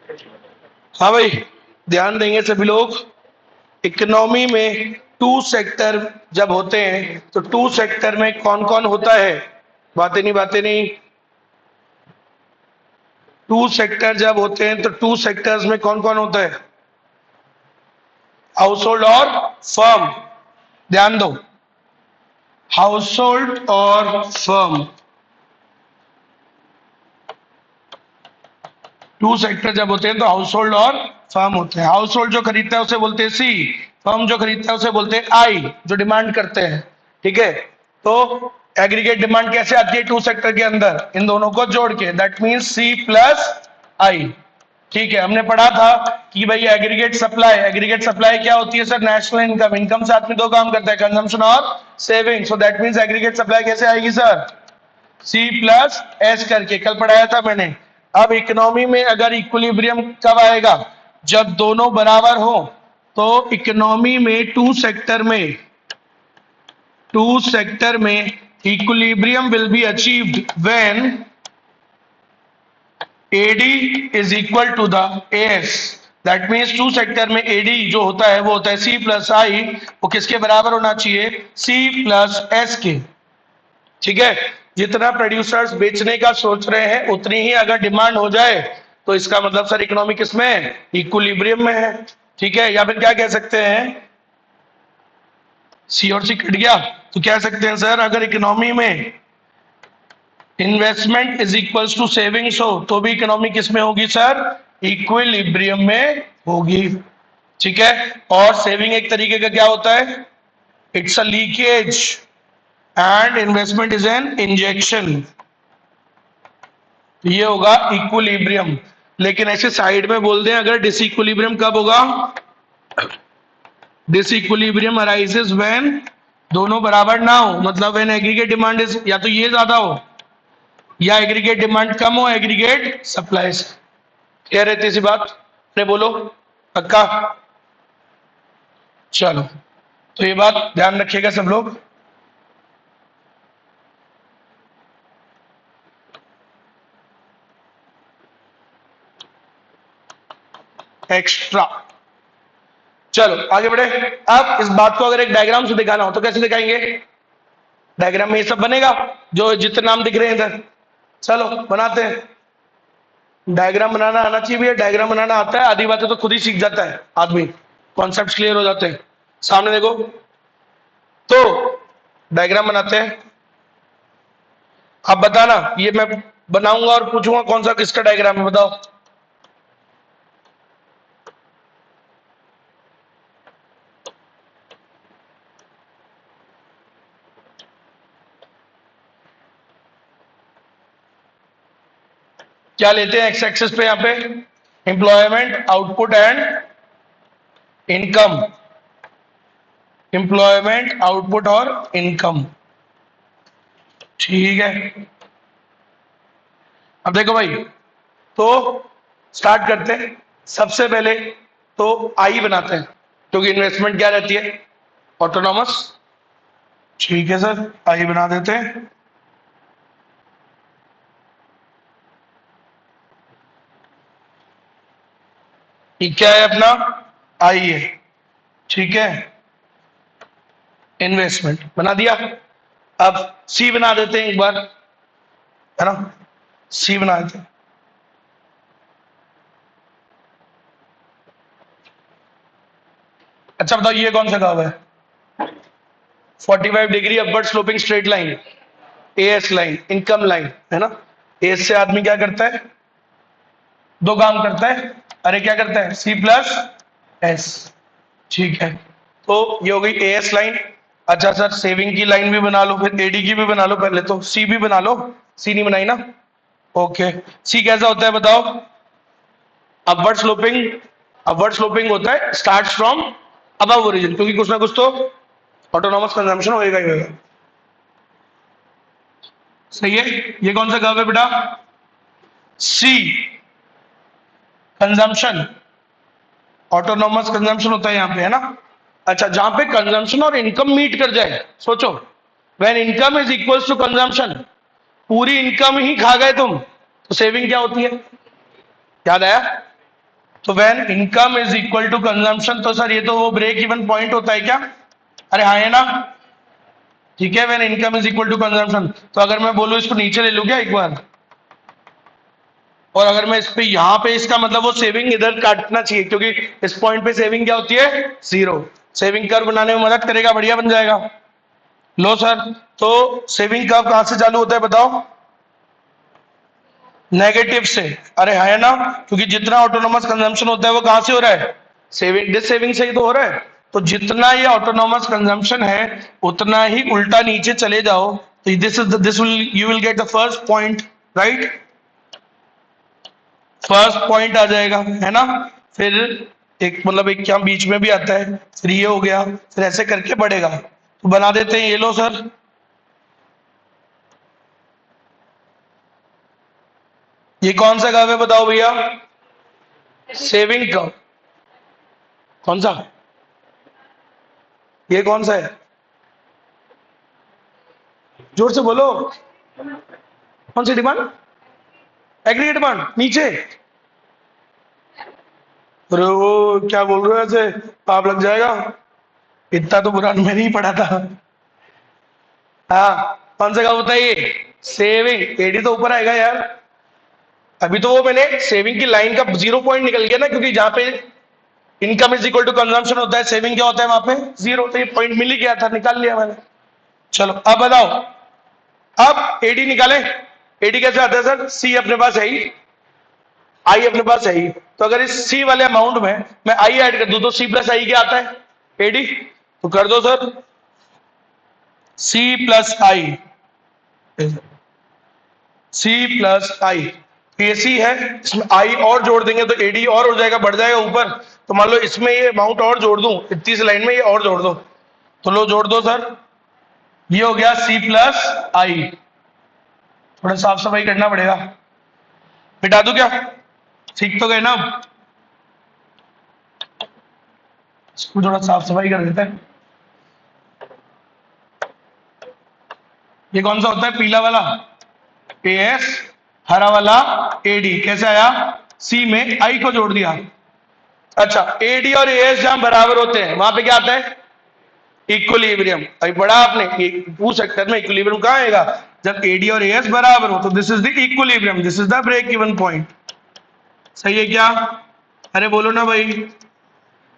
हाँ भाई, ध्यान देंगे सभी लोग। इकोनॉमी में टू सेक्टर जब होते हैं तो टू सेक्टर में कौन कौन होता है? बातें नहीं। टू सेक्टर जब होते हैं तो टू सेक्टर्स में कौन कौन होता है? हाउस होल्ड और फर्म। ध्यान दो, हाउस होल्ड और फर्म। टू सेक्टर जब होते हैं तो हाउस होल्ड और फर्म होते हैं। हाउस होल्ड जो खरीदता है उसे बोलते हैं सी, फर्म जो खरीदता है उसे बोलते हैं आई, जो डिमांड करते हैं। ठीक है, तो एग्रीगेट डिमांड कैसे आती है टू सेक्टर के अंदर? इन दोनों को जोड़ के, दैट मीन्स सी प्लस आई। ठीक है, हमने पढ़ा था कि भाई एग्रीगेट सप्लाई क्या होती है सर? National income. इनकम से आदमी दो काम करता है, कंजम्पशन और saving. So that means aggregate supply कैसे आएगी सर? सी प्लस एस करके, कल पढ़ाया था मैंने। अब इकोनॉमी में अगर इक्विलिब्रियम कब आएगा? जब दोनों बराबर हो। तो इकोनॉमी में टू सेक्टर में equilibrium will be achieved when AD is equal to the S. That means two sector में एडी जो होता है वो होता है सी प्लस आई। वो किसके बराबर होना चाहिए? सी प्लस एस के। ठीक है, जितना प्रोड्यूसर्स बेचने का सोच रहे हैं उतनी ही अगर डिमांड हो जाए तो इसका मतलब सर इकोनॉमी किसमें है? इक्विलिब्रियम में है। ठीक है, या फिर क्या कह सकते हैं, सी और सी कट गया तो कह सकते हैं सर अगर इकोनॉमी में investment is equals to savings हो तो भी इकोनॉमी किसमें होगी सर? इक्विलिब्रियम में होगी। ठीक है, और सेविंग एक तरीके का क्या होता है? It's a leakage and investment is an injection. ये होगा इक्विलिब्रियम। लेकिन ऐसे साइड में बोल दें अगर डिसइक्विलिब्रियम कब होगा? डिसइक्विलिब्रियम अराइजेस व्हेन दोनों बराबर ना हो, मतलब व्हेन एग्रीगेट डिमांड इज, या तो ये ज्यादा हो या एग्रीगेट डिमांड कम हो एग्रीगेट सप्लाई से। क्या रहती सी बात? अरे बोलो पक्का? चलो, तो ये बात ध्यान रखिएगा सब लोग। एक्स्ट्रा। चलो आगे बढ़े। अब इस बात को अगर एक डायग्राम से दिखाना हो तो कैसे दिखाएंगे? डायग्राम में ये सब बनेगा जो जितने नाम दिख रहे हैं इधर। चलो बनाते हैं। डायग्राम बनाना आना चाहिए भैया। डायग्राम बनाना आता है, आधी बातें तो खुद ही सीख जाता है आदमी, कॉन्सेप्ट क्लियर हो जाते हैं। सामने देखो, तो डायग्राम बनाते हैं। अब बताना, ये मैं बनाऊंगा और पूछूंगा कौन सा किसका डायग्राम है, बताओ। क्या लेते हैं एक्स एक्सिस पे? यहाँ पे employment, output and income. Employment, output और इनकम। ठीक है, अब देखो भाई, तो स्टार्ट करते हैं। सबसे पहले तो आई बनाते हैं क्योंकि इन्वेस्टमेंट क्या रहती है? ऑटोनॉमस। ठीक है सर, आई बना देते हैं। ये क्या है अपना? आई है। ठीक है, इन्वेस्टमेंट बना दिया। अब सी बना देते हैं एक बार, है ना? सी बना देते हैं। अच्छा बताओ, ये कौन सा कर्व है? 45 degree upward sloping straight line, as line, income line, है ना? एएस से आदमी क्या करता है? दो काम करता है। अरे क्या करता है? C plus S. ठीक है, तो ये हो गई एएस लाइन। अच्छा सर, सेविंग की लाइन भी बना लो, फिर एडी की भी बना लो। पहले तो सी भी बना लो। सी नहीं बनाई ना? ओके, सी कैसा होता है बताओ? Upward sloping. अपवर्ड स्लोपिंग होता है, स्टार्ट फ्रॉम अबव ओरिजिन, क्योंकि कुछ ना कुछ तो ऑटोनॉमस कंजम्पशन होएगा ही होएगा। सही है, ये कौन सा कर्व है बेटा? सी, कंजम्पशन। ऑटोनॉमस कंजम्पशन होता है यहाँ पे, है ना? अच्छा, जहां पे कंजम्पशन और इनकम मीट कर जाए, सोचो, when income is equals to consumption, पूरी इनकम ही खा गए तुम, तो सेविंग क्या होती है? याद आया? तो when income is equal to consumption, तो सर ये तो वो ब्रेक इवन पॉइंट होता है क्या? अरे हाँ है ना, ठीक है। When income is equal to consumption, तो अगर मैं बोलूं इसको नीचे ले लूं क्या एक बार, और अगर मैं इस पे यहां पे, इसका मतलब वो सेविंग इधर काटना चाहिए, क्योंकि इस पॉइंट पे सेविंग क्या होती है? जीरो। सेविंग कर्व बनाने में मदद करेगा, बढ़िया बन जाएगा। लो सर, तो सेविंग कर्व कहां से चालू होता है बताओ? नेगेटिव से। अरे है ना, क्योंकि जितना ऑटोनोमस कंजम्पशन होता है वो कहां से हो रहा है? सेविंग, डिस सेविंग से ही तो हो रहा है। तो जितना ये ऑटोनोमस कंजम्पशन है उतना ही उल्टा नीचे चले जाओ, तो this will, you will get the first point, right? First point आ जाएगा, है ना। फिर एक मतलब एक क्या बीच में भी आता है, फिर ये हो गया, फिर ऐसे करके बढ़ेगा। तो बना देते हैं, ये लो सर, ये कौन सा कर्व है बताओ भैया? Saving curve. कौन सा? ये कौन सा है? जोर से बोलो। कौन सी डिमांड? एग्रीगेट डिमांड नीचे। अरे वो क्या बोल रहे हो ऐसे, पाप लग जाएगा। इतना तो बुरा मैंने नहीं पढ़ा था। हाँ, कौन सा कर्व बताइए? सेविंग। एडी तो ऊपर आएगा यार। अभी तो वो मैंने सेविंग की लाइन का जीरो पॉइंट निकल गया ना, क्योंकि जहां पे income is equal to consumption होता है, सेविंग क्या होता है वहां पे? जीरो। तो ये पॉइंट मिल ही गया था, निकाल लिया मैंने। चलो अब बताओ, अब एडी निकाले। एडी कैसे आता है सर? सी अपने पास है ही, आई अपने पास है ही, तो अगर इस सी वाले अमाउंट में मैं आई ऐड कर दूं तो सी प्लस आई क्या आता है? एडी। तो कर दो सर, सी प्लस आई, सी प्लस आई, ये सी है, इसमें आई और जोड़ देंगे तो एडी और हो जाएगा, बढ़ जाएगा ऊपर। तो मान लो इसमें ये अमाउंट और जोड़ दूं, इतनी सी लाइन में ये और जोड़ दो, तो लो जोड़ दो सर, ये हो गया सी प्लस आई। थोड़ा साफ सफाई करना पड़ेगा, मिटा दूं क्या? ठीक तो गए ना? इसको थोड़ा साफ सफाई कर देते हैं। ये कौन सा होता है पीला वाला? एएस। हरा वाला एडी। कैसे आया? सी में आई को जोड़ दिया। अच्छा, एडी और एएस जहां बराबर होते हैं वहां पे क्या आता है? इक्विलिब्रियम। अभी पढ़ा आपने, ये पूछ सकते हैं में इक्विलिब्रियम कहां आएगा? जब एडी और एएस बराबर हो, तो this is the equilibrium, this is the break even point. सही है क्या? अरे बोलो ना भाई,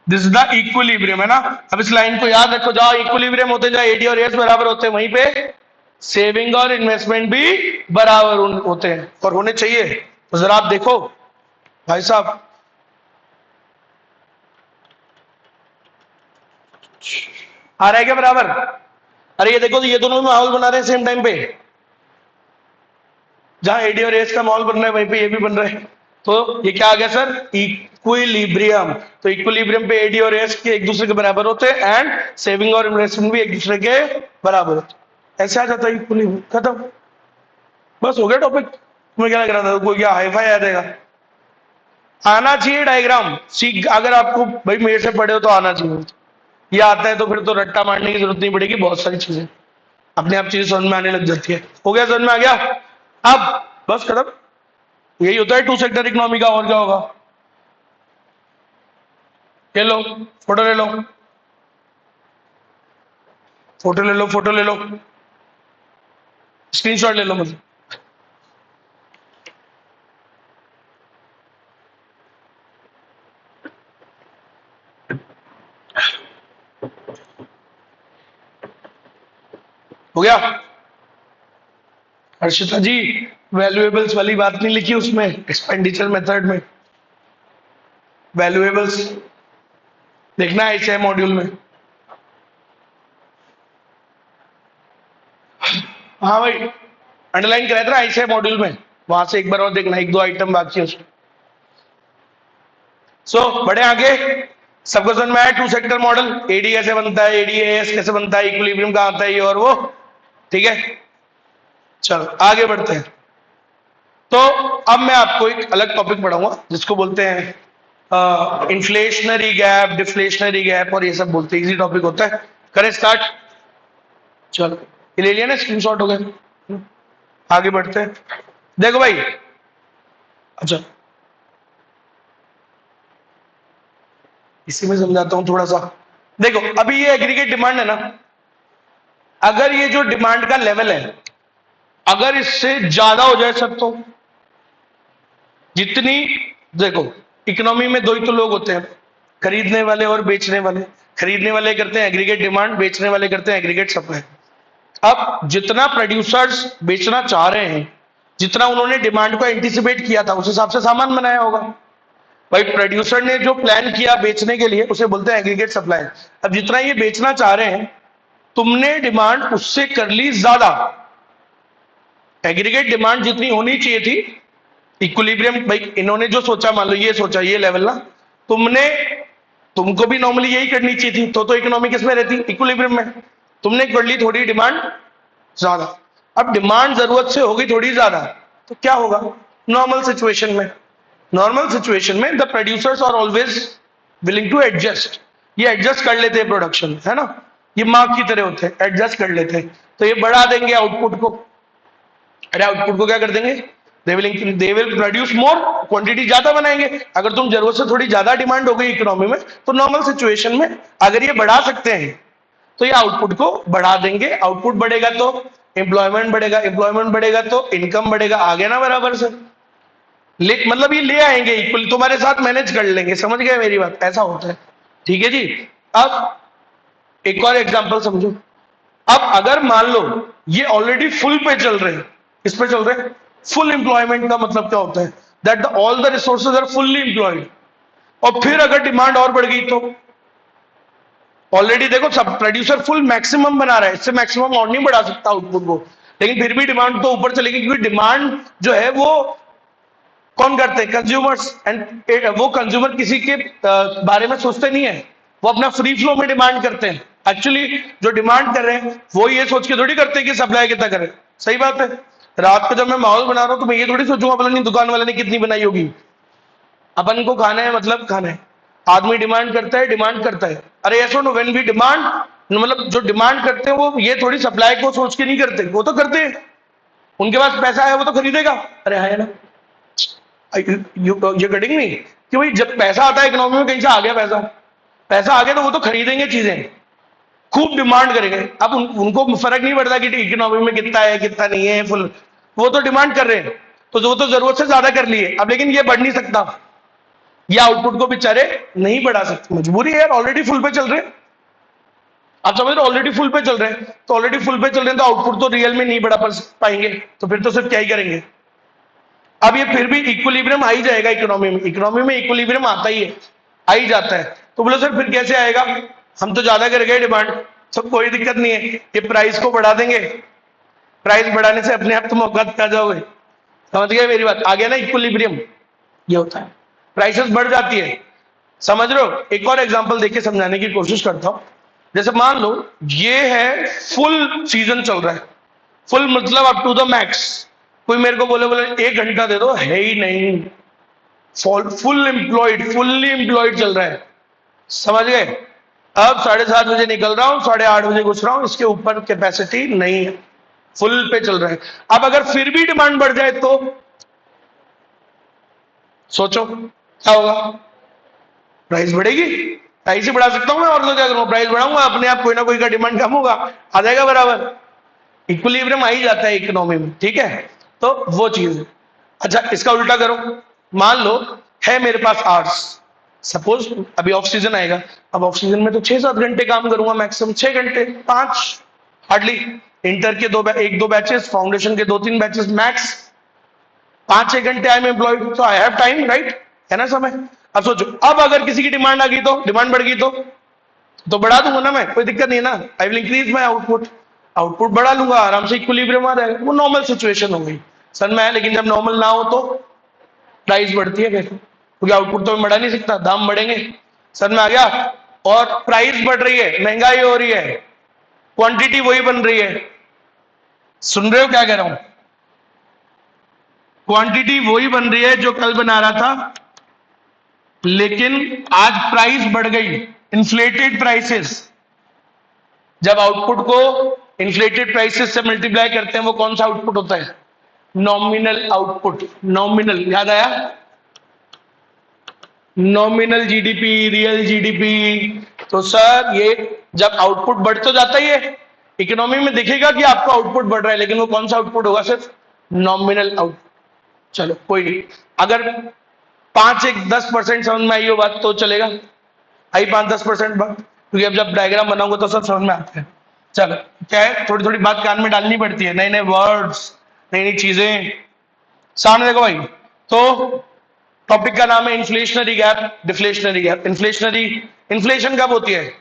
दिस इज द इक्विलिब्रियम, है ना। अब इस लाइन को याद रखो, जहां इक्विलिब्रियम होते हैं, जहां एडी और एएस बराबर होते हैं, वहीं पे सेविंग और इन्वेस्टमेंट भी बराबर होते हैं, और होने चाहिए। तो जरा आप देखो भाई साहब, आ रहा है क्या बराबर? अरे ये देखो, तो ये दोनों माहौल बना रहे हैं सेम टाइम पे, जहां एडी और एस का माहौल बन रहा है वहीं पे ये भी बन रहा है। तो ये क्या आ गया सर? इक्विलिब्रियम। तो इक्विलिब्रियम पे एडी और एस के एक दूसरे के बराबर होते हैं, एंड सेविंग और इन्वेस्टमेंट भी एक दूसरे के बराबर होते हैं। ऐसे आ जाता है इक्विलिब्रियम, खत्म। बस हो गया टॉपिक। तुम्हें क्या लग रहा था, कोई क्या हाई फाई आ जाएगा? आना चाहिए डायग्राम, सीख, अगर आपको भाई मेरे से पढ़े हो तो आना चाहिए। ये आता है तो फिर तो रट्टा मारने की जरूरत नहीं पड़ेगी, बहुत सारी चीजें अपने आप चीजें समझ में आने लग जाती है। हो गया, समझ में आ गया? अब बस खत्म। यही होता है टू सेक्टर इकोनॉमी का, और क्या होगा? ये लो, फोटो ले लो, फोटो ले लो, फोटो ले लो, स्क्रीनशॉट ले लो मुझे। हो गया? हर्षिता जी, वैल्यूएबल्स वाली बात नहीं लिखी उसमें, एक्सपेंडिचर मेथड में वैल्यूएबल्स देखना है इसे मॉड्यूल में। हाँ भाई, अंडरलाइन कराया था ना ऐसे मॉड्यूल में, वहां से एक बार और देखना, एक दो आइटम बाकी है उसमें। सो बढ़े आगे, सबको समझ में आया टू सेक्टर मॉडल? एडी कैसे बनता है, एडीएस कैसे बनता है, इक्विलिब्रियम कहां आता है, ये और वो, ठीक है। चलो आगे बढ़ते हैं। तो अब मैं आपको एक अलग टॉपिक पढ़ाऊंगा जिसको बोलते हैं इन्फ्लेशनरी गैप, डिफ्लेशनरी गैप, और ये सब बोलते हैं, इजी टॉपिक होता है। करें स्टार्ट? चलो, ये ले लिया ना, स्क्रीनशॉट हो गए। आगे बढ़ते हैं। देखो भाई, अच्छा इसी में समझाता हूं थोड़ा सा। देखो अभी ये एग्रीगेट डिमांड है ना, अगर ये जो डिमांड का लेवल है अगर इससे ज्यादा हो जाए सब, तो जितनी, देखो इकोनॉमी में दो ही तो लोग होते हैं, खरीदने वाले और बेचने वाले। खरीदने वाले करते हैं एग्रीगेट डिमांड, बेचने वाले करते हैं एग्रीगेट सप्लाई। अब जितना प्रोड्यूसर्स बेचना चाह रहे हैं, जितना उन्होंने डिमांड को एंटीसिपेट किया था, उस हिसाब से सामान बनाया होगा। भाई प्रोड्यूसर ने जो प्लान किया बेचने के लिए उसे बोलते हैं एग्रीगेट सप्लाई। अब जितना ये बेचना चाह रहे हैं, तुमने डिमांड उससे कर ली ज्यादा। एग्रीगेट डिमांड जितनी होनी चाहिए थी, इक्विलिब्रियम, भाई इन्होंने जो सोचा, मान लो ये सोचा ये लेवल ना, तुमको भी नॉर्मली यही करनी चाहिए थी, तो इकोनॉमी किस में रहती, इक्विलिब्रियम में। तुमने कर ली थोड़ी डिमांड ज्यादा। अब डिमांड जरूरत से होगी थोड़ी ज्यादा, तो क्या होगा नॉर्मल सिचुएशन में? नॉर्मल सिचुएशन में the producers are always willing to adjust. ये एडजस्ट कर लेते हैं प्रोडक्शन, है ना, ये मार्क की तरह होते हैं, एडजस्ट कर लेते हैं। तो ये बढ़ा देंगे आउटपुट को। अरे आउटपुट को क्या कर देंगे, they will produce more, quantity ज्यादा बनाएंगे। अगर तुम जरूरत से थोड़ी ज्यादा डिमांड हो गई इकोनॉमी में, तो नॉर्मल सिचुएशन में अगर ये बढ़ा सकते हैं तो ये आउटपुट को बढ़ा देंगे। आउटपुट बढ़ेगा तो एम्प्लॉयमेंट बढ़ेगा, एम्प्लॉयमेंट बढ़ेगा तो इनकम बढ़ेगा, आगे ना बराबर से मतलब ये ले आएंगे इक्वल, तुम्हारे साथ मैनेज कर लेंगे। समझ गए मेरी बात, ऐसा होता है। ठीक है जी। अब एक और एग्जांपल समझो। अब अगर मान लो ये ऑलरेडी फुल पे चल रहे हैं, किस पे चल रहे हैं, फुल एम्प्लॉयमेंट का मतलब क्या होता है, that all the resources are fully employed. और फिर अगर डिमांड और बढ़ गई तो ऑलरेडी देखो सब प्रोड्यूसर फुल मैक्सिमम बना रहा है, इससे मैक्सिमम और नहीं बढ़ा सकता आउटपुट को, लेकिन फिर भी डिमांड तो ऊपर चलेगी, क्योंकि डिमांड जो है वो कौन करते हैं, कंज्यूमर्स। एंड वो कंज्यूमर किसी के बारे में सोचते नहीं है, वो अपना फ्री फ्लो में डिमांड करते हैं। एक्चुअली जो डिमांड कर रहे हैं वो ये सोच के थोड़ी करते हैं कि सप्लाई कितना करें। सही बात है। रात को जब मैं माहौल बना रहा हूं तो मैं ये थोड़ी सोचूंगा पता नहीं दुकान वाले ने कितनी बनाई होगी। अपन को खाना है मतलब खाना है, आदमी डिमांड करता है, डिमांड करता है। अरे ऐसा नो, व्हेन वी डिमांड, मतलब जो डिमांड करते हैं वो ये थोड़ी सप्लाई को सोच के नहीं करते, वो तो करते हैं, उनके पास पैसा है वो तो खरीदेगा। अरे है ना, यू गेटिंग मी, कि भाई जब पैसा आता है इकोनॉमी में, कहीं से आ गया पैसा, पैसा आ गया तो वो तो खरीदेंगे चीजें, खूब डिमांड करेंगे। अब उनको फर्क नहीं पड़ता कि इकोनॉमी में कितना है कितना नहीं है, फुल, वो तो डिमांड कर रहे हैं, तो वो तो जरूरत से ज्यादा कर लिए। अब लेकिन ये बढ़ नहीं सकता, ये आउटपुट को बेचारे नहीं बढ़ा सकते, मजबूरी है यार, ऑलरेडी फुल पे चल रहे हैं। आप समझ रहे हो, ऑलरेडी फुल पे चल रहे हैं, तो ऑलरेडी फुल पे चल रहे हैं तो आउटपुट तो रियल में नहीं बढ़ा पाएंगे, तो फिर तो सिर्फ क्या ही करेंगे। अब ये फिर भी इक्विलिब्रियम आ ही जाएगा इकोनॉमी में, इकोनॉमी में इक्विलिब्रियम आता ही है, आ ही जाता है। तो बोलो सर फिर कैसे आएगा, हम तो ज्यादा कर गए डिमांड, सब कोई दिक्कत नहीं है, ये प्राइस को बढ़ा देंगे, प्राइस बढ़ाने से अपने आप तुम औकात पे आ जाओगे। समझ गए मेरी बात, आ गया ना इक्विलिब्रियम, ये होता है, प्राइसेस बढ़ जाती है। समझ रहे हो। एक और एग्जांपल देके समझाने की कोशिश करता हूं। जैसे मान लो ये है फुल सीजन चल रहा है, फुल मतलब अप टू द मैक्स, कोई मेरे को बोले 1 घंटा दे दो, है ही नहीं, फुल एम्प्लॉयड, फुल्ली एम्प्लॉयड चल रहा है। समझ गए। अब 7:30 बजे निकल रहा हूं, 8:30 बजे घुस रहा हूं, इसके ऊपर कैपेसिटी नहीं है, फुल पे चल रहा है। अब अगर फिर भी डिमांड बढ़ जाए तो सोचो क्या होगा, प्राइस बढ़ेगी, प्राइस ही बढ़ा सकता हूं मैं, और तो क्या करूंगा, प्राइस बढ़ाऊंगा, अपने आप कोई ना कोई का डिमांड कम होगा, आ जाएगा बराबर, इक्विलिब्रियम आ ही जाता है इकोनॉमी में। ठीक है, तो वो चीज है। अच्छा इसका उल्टा करो, मान लो है मेरे पास आवर्स, सपोज अभी ऑफ सीजन आएगा, अब ऑफ सीजन में तो 6-7 घंटे काम करूंगा मैक्सिमम, 6 घंटे 5 हार्डली, इंटर के 1-2 बैचेस, फाउंडेशन के 2-3 बैचेस मैक्स, 5-6 घंटे आई एम एम्प्लॉयड, तो आई हैव टाइम, राइट, है ना समय। अब सोचो, अब अगर किसी की डिमांड आ गई तो, डिमांड बढ़ गई तो बढ़ा दूंगा ना मैं, कोई दिक्कत नहीं है ना, I will increase my output, output बढ़ा लूंगा, आराम से इक्विलिब्रियम आ जाएगा। वो नॉर्मल सिचुएशन हो गई सन में है, लेकिन जब नॉर्मल ना हो तो प्राइस बढ़ती है कैसे, क्योंकि आउटपुट तो मैं बढ़ा नहीं सकता, दाम बढ़ेंगे। सन में आ गया, और प्राइस बढ़ रही है, महंगाई हो रही है, क्वांटिटी वही बन रही है। सुन रहे हो क्या कह रहा हूं, क्वांटिटी वही बन रही है जो कल बना रहा था, लेकिन आज प्राइस बढ़ गई, इन्फ्लेटेड प्राइसेस। जब आउटपुट को इन्फ्लेटेड प्राइसेस से मल्टीप्लाई करते हैं, वो कौन सा आउटपुट होता है, नॉमिनल आउटपुट। नॉमिनल याद आया, नॉमिनल जीडीपी, रियल जीडीपी। तो सर ये जब आउटपुट बढ़ तो जाता ही है, इकोनॉमी में दिखेगा कि आपका आउटपुट बढ़ रहा है, लेकिन वो कौन सा आउटपुट होगा? सिर्फ नॉमिनल आउटपुट। चलो कोई नहीं, अगर 5 एक 10% समझ में आई हो बात तो चलेगा, आई 5-10% बात, क्योंकि अब जब डायग्राम बनाऊंगा तो सब समझ में आते हैं। चलो, क्या है, थोड़ी थोड़ी बात कान में डालनी पड़ती है, नए नए वर्ड्स, नई नई चीजें। सामने देखो भाई, तो टॉपिक का नाम है inflationary gap, deflationary gap. Inflationary, inflation कब होती है?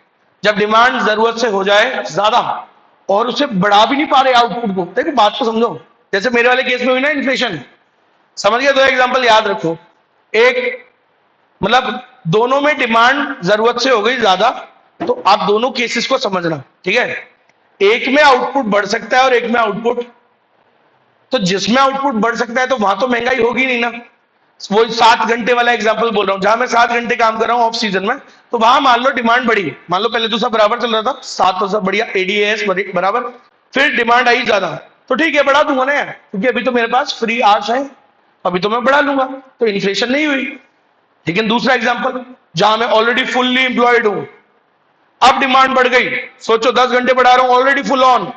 जब डिमांड जरूरत से हो जाए ज्यादा और उसे बढ़ा भी नहीं पा रहे आउटपुट को। देखो बात तो समझो, जैसे मेरे वाले केस में हुई ना इन्फ्लेशन, समझ गए? दो एग्जांपल याद रखो। एक, मतलब दोनों में डिमांड जरूरत से हो गई ज्यादा, तो आप दोनों केसेस को समझना, ठीक है? एक में आउटपुट बढ़ सकता है और एक में आउटपुट, तो जिसमें आउटपुट बढ़ सकता है तो वहां तो महंगाई होगी नहीं ना। वो 7 घंटे वाला एग्जांपल बोल रहा हूं, जहां मैं 7 घंटे काम कर रहा हूं ऑफ सीजन में, तो वहां मान लो डिमांड बढ़ी, मान लो पहले तो सब बराबर चल रहा था, 7 तो सब बढ़िया, एडीएस बराबर, फिर डिमांड आई ज्यादा, तो ठीक है बढ़ा दूंगा ना यार, क्योंकि अभी तो मेरे पास फ्री आवर्स है, अभी तो मैं बढ़ा लूंगा, तो इन्फ्लेशन नहीं हुई। लेकिन दूसरा एग्जांपल, जहां मैं ऑलरेडी फुल्ली एम्प्लॉयड हूं, अब डिमांड बढ़ गई, सोचो 10 घंटे बढ़ा रहा हूं ऑलरेडी फुल ऑन,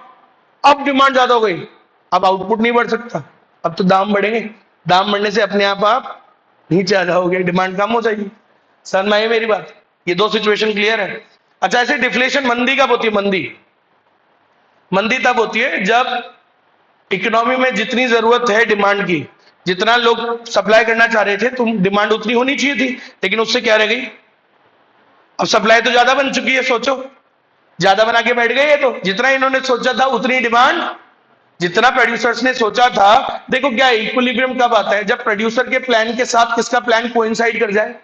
अब डिमांड ज्यादा हो गई, अब आउटपुट नहीं बढ़ सकता, अब तो दाम बढ़ेंगे, दाम बढ़ने से अपने आप नीचे आ जाओगे, डिमांड कम हो जाएगी। समझ में आई मेरी बात? ये दो सिचुएशन क्लियर है। अच्छा, ऐसे डिफ्लेशन मंदी कब होती है? मंदी, मंदी तब होती है जब इकोनॉमी में जितनी जरूरत है डिमांड की, जितना लोग सप्लाई करना चाह रहे थे, तुम डिमांड उतनी होनी चाहिए थी, लेकिन उससे क्या रह गई? अब सप्लाई तो ज्यादा बन चुकी है, सोचो, ज्यादा बना के बैठ गए, तो जितना इन्होंने सोचा था उतनी डिमांड, जितना प्रोड्यूसर्स ने सोचा था। देखो क्या इक्विलिब्रियम कब आता है? जब प्रोड्यूसर के प्लान के साथ किसका प्लान कोइंसाइड कर जाए,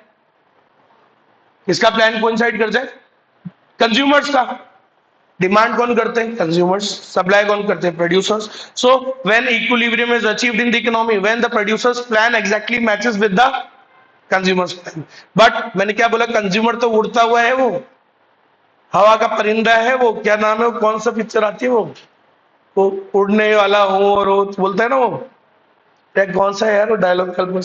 किसका प्लान कोइंसाइड कर जाए? कंज्यूमर्स का। डिमांड कौन करते हैं? कंज्यूमर्स। सप्लाई कौन करते हैं? Producers. So when equilibrium is achieved in the economy, when the producers plan exactly matches with the consumers plan. But मैंने क्या बोला, कंज्यूमर तो उड़ता हुआ है, वो हवा का परिंदा है, वो क्या नाम है, वो कौन सा पिक्चर आती है वो उड़ने वाला हूं, और वो बोलता है ना, वो क्या, कौन सा है यार वो डायलॉग, कल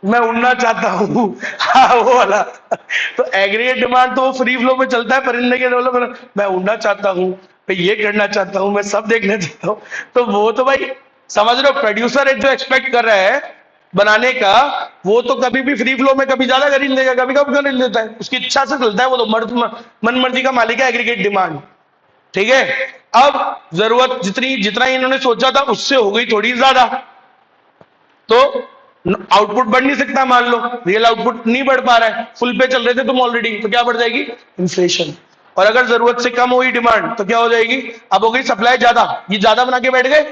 मैं उड़ना चाहता हूँ। हाँ वो वाला। तो एग्रीगेट डिमांड तो वो फ्री फ्लो में चलता है, परिंदे के डेवलप, मैं उड़ना चाहता हूँ, मैं ये करना चाहता हूँ, मैं सब देखना चाहता हूँ। तो वो तो भाई समझ रहे हो, प्रोड्यूसर एक जो एक्सपेक्ट कर रहा है बनाने का, वो तो कभी भी फ्री फ्लो में कभी ज्यादा खरीद लेगा, कभी कम खरीद लेता है, उसकी इच्छा से चलता है, वो तो मन मर्जी का मालिक है एग्रीगेट डिमांड, ठीक है? अब जरूरत जितनी, जितना इन्होंने सोचा था उससे हो गई थोड़ी ज्यादा, तो आउटपुट बढ़ नहीं सकता, मान लो रियल आउटपुट नहीं बढ़ पा रहा है, फुल पे चल रहे थे तुम ऑलरेडी, तो क्या बढ़ जाएगी? इन्फ्लेशन। और अगर जरूरत से कम हुई डिमांड तो क्या हो जाएगी? अब हो गई सप्लाई ज्यादा, ये ज्यादा बना के बैठ गए,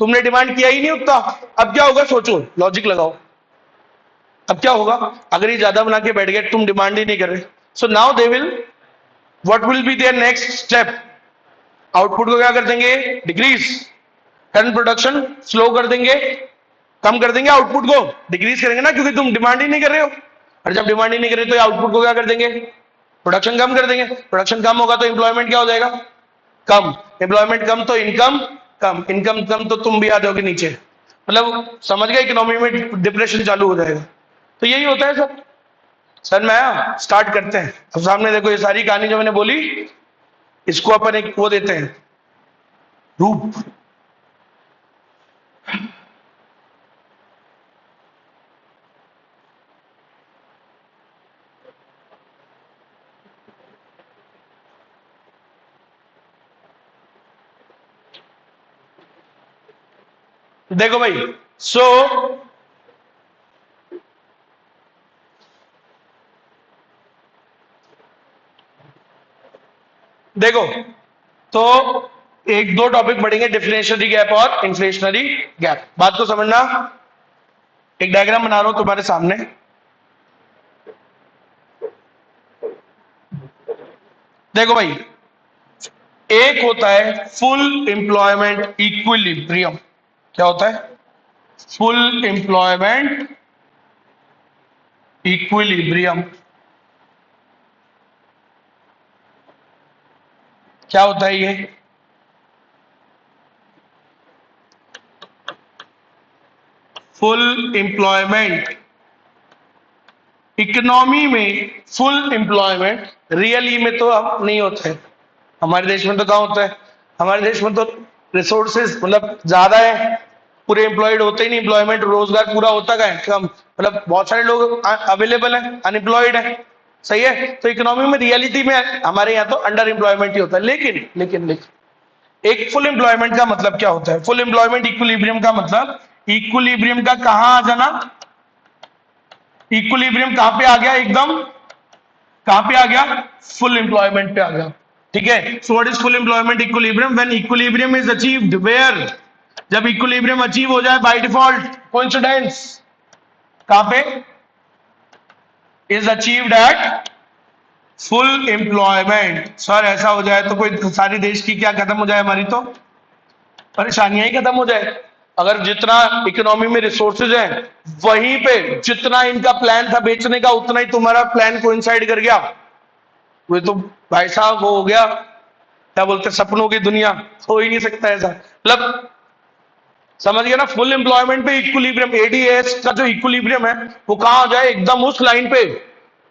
तुमने डिमांड किया ही नहीं उतना, अब क्या होगा? सोचो, लॉजिक लगाओ, अब क्या होगा? अगर ये ज्यादा बना के बैठ गए, तुम डिमांड ही नहीं कर रहे, so now they will, what will be there next step? Output को क्या कर देंगे? डिक्रीज। करंट प्रोडक्शन स्लो कर देंगे, कम कर देंगे, आउटपुट को डिक्रीज करेंगे ना, क्योंकि तुम डिमांड ही नहीं कर रहे हो, और जब डिमांड ही नहीं कर रहे तो आउटपुट को क्या कर देंगे? प्रोडक्शन कम कर देंगे। प्रोडक्शन कम होगा तो एम्प्लॉयमेंट क्या हो जाएगा? कम। एम्प्लॉयमेंट कम तो इनकम कम, इनकम कम तो तुम भी आ जाओगे नीचे, मतलब समझ गए, इकोनॉमी में डिप्रेशन चालू हो जाएगा। तो यही होता है सर। सर मैं स्टार्ट करते हैं। अब सामने देखो, ये सारी कहानी जो मैंने बोली, इसको अपन एक वो देते हैं, रूप। देखो भाई, सो देखो, तो एक दो टॉपिक पढ़ेंगे, डिफरेंशियरी गैप और इन्फ्लेशनरी गैप। बात को समझना, एक डायग्राम बना रहा हूं तुम्हारे सामने। देखो भाई, एक होता है फुल एम्प्लॉयमेंट इक्विलिब्रियम। क्या होता है? Full employment equilibrium. क्या होता है ये? फुल एम्प्लॉयमेंट, इकोनॉमी में फुल एम्प्लॉयमेंट, रियल ई में तो अब नहीं होता है। हमारे देश में तो कहाँ होता है, हमारे देश में तो रिसोर्सेज मतलब ज्यादा है, पूरे एम्प्लॉयड होते ही नहीं, एम्प्लॉयमेंट रोजगार पूरा होता का है कम, मतलब बहुत सारे लोग अवेलेबल है, अनएम्प्लॉयड है, सही है। तो इकोनॉमी में रियलिटी में हमारे यहाँ तो अंडर एम्प्लॉयमेंट ही होता है। लेकिन लेकिन लेकिन एक फुल एम्प्लॉयमेंट का मतलब क्या होता है, फुल एम्प्लॉयमेंट इक्विलिब्रियम का मतलब, इक्विलिब्रियम का कहां आ जाना, इक्विलिब्रियम कहां पे आ गया, एकदम कहां पे आ गया, फुल एम्प्लॉयमेंट पे आ गया, ठीक है। So what is full employment equilibrium, when equilibrium is achieved where, जब इक्विलिब्रियम अचीव हो जाए बाय डिफॉल्ट, कोइंसिडेंस कहां पे, is achieved at full employment. Sir ऐसा हो जाए तो कोई सारी देश की क्या खत्म हो जाए, हमारी तो परेशानियां ही खत्म हो जाए। अगर जितना इकोनॉमी में रिसोर्सेज है वहीं पे जितना इनका प्लान था बेचने का उतना ही तुम्हारा प्लान कोइंसाइड कर गया, वो तो भाई साहब वो हो गया, क्या बोलते सपनों की दुनिया, हो ही नहीं सकता ऐसा। मतलब समझ गया ना, फुल एम्प्लॉयमेंट पे इक्विलिब्रियम, एडीएस का जो इक्विलिब्रियम है वो कहां आ जाए, एकदम उस लाइन पे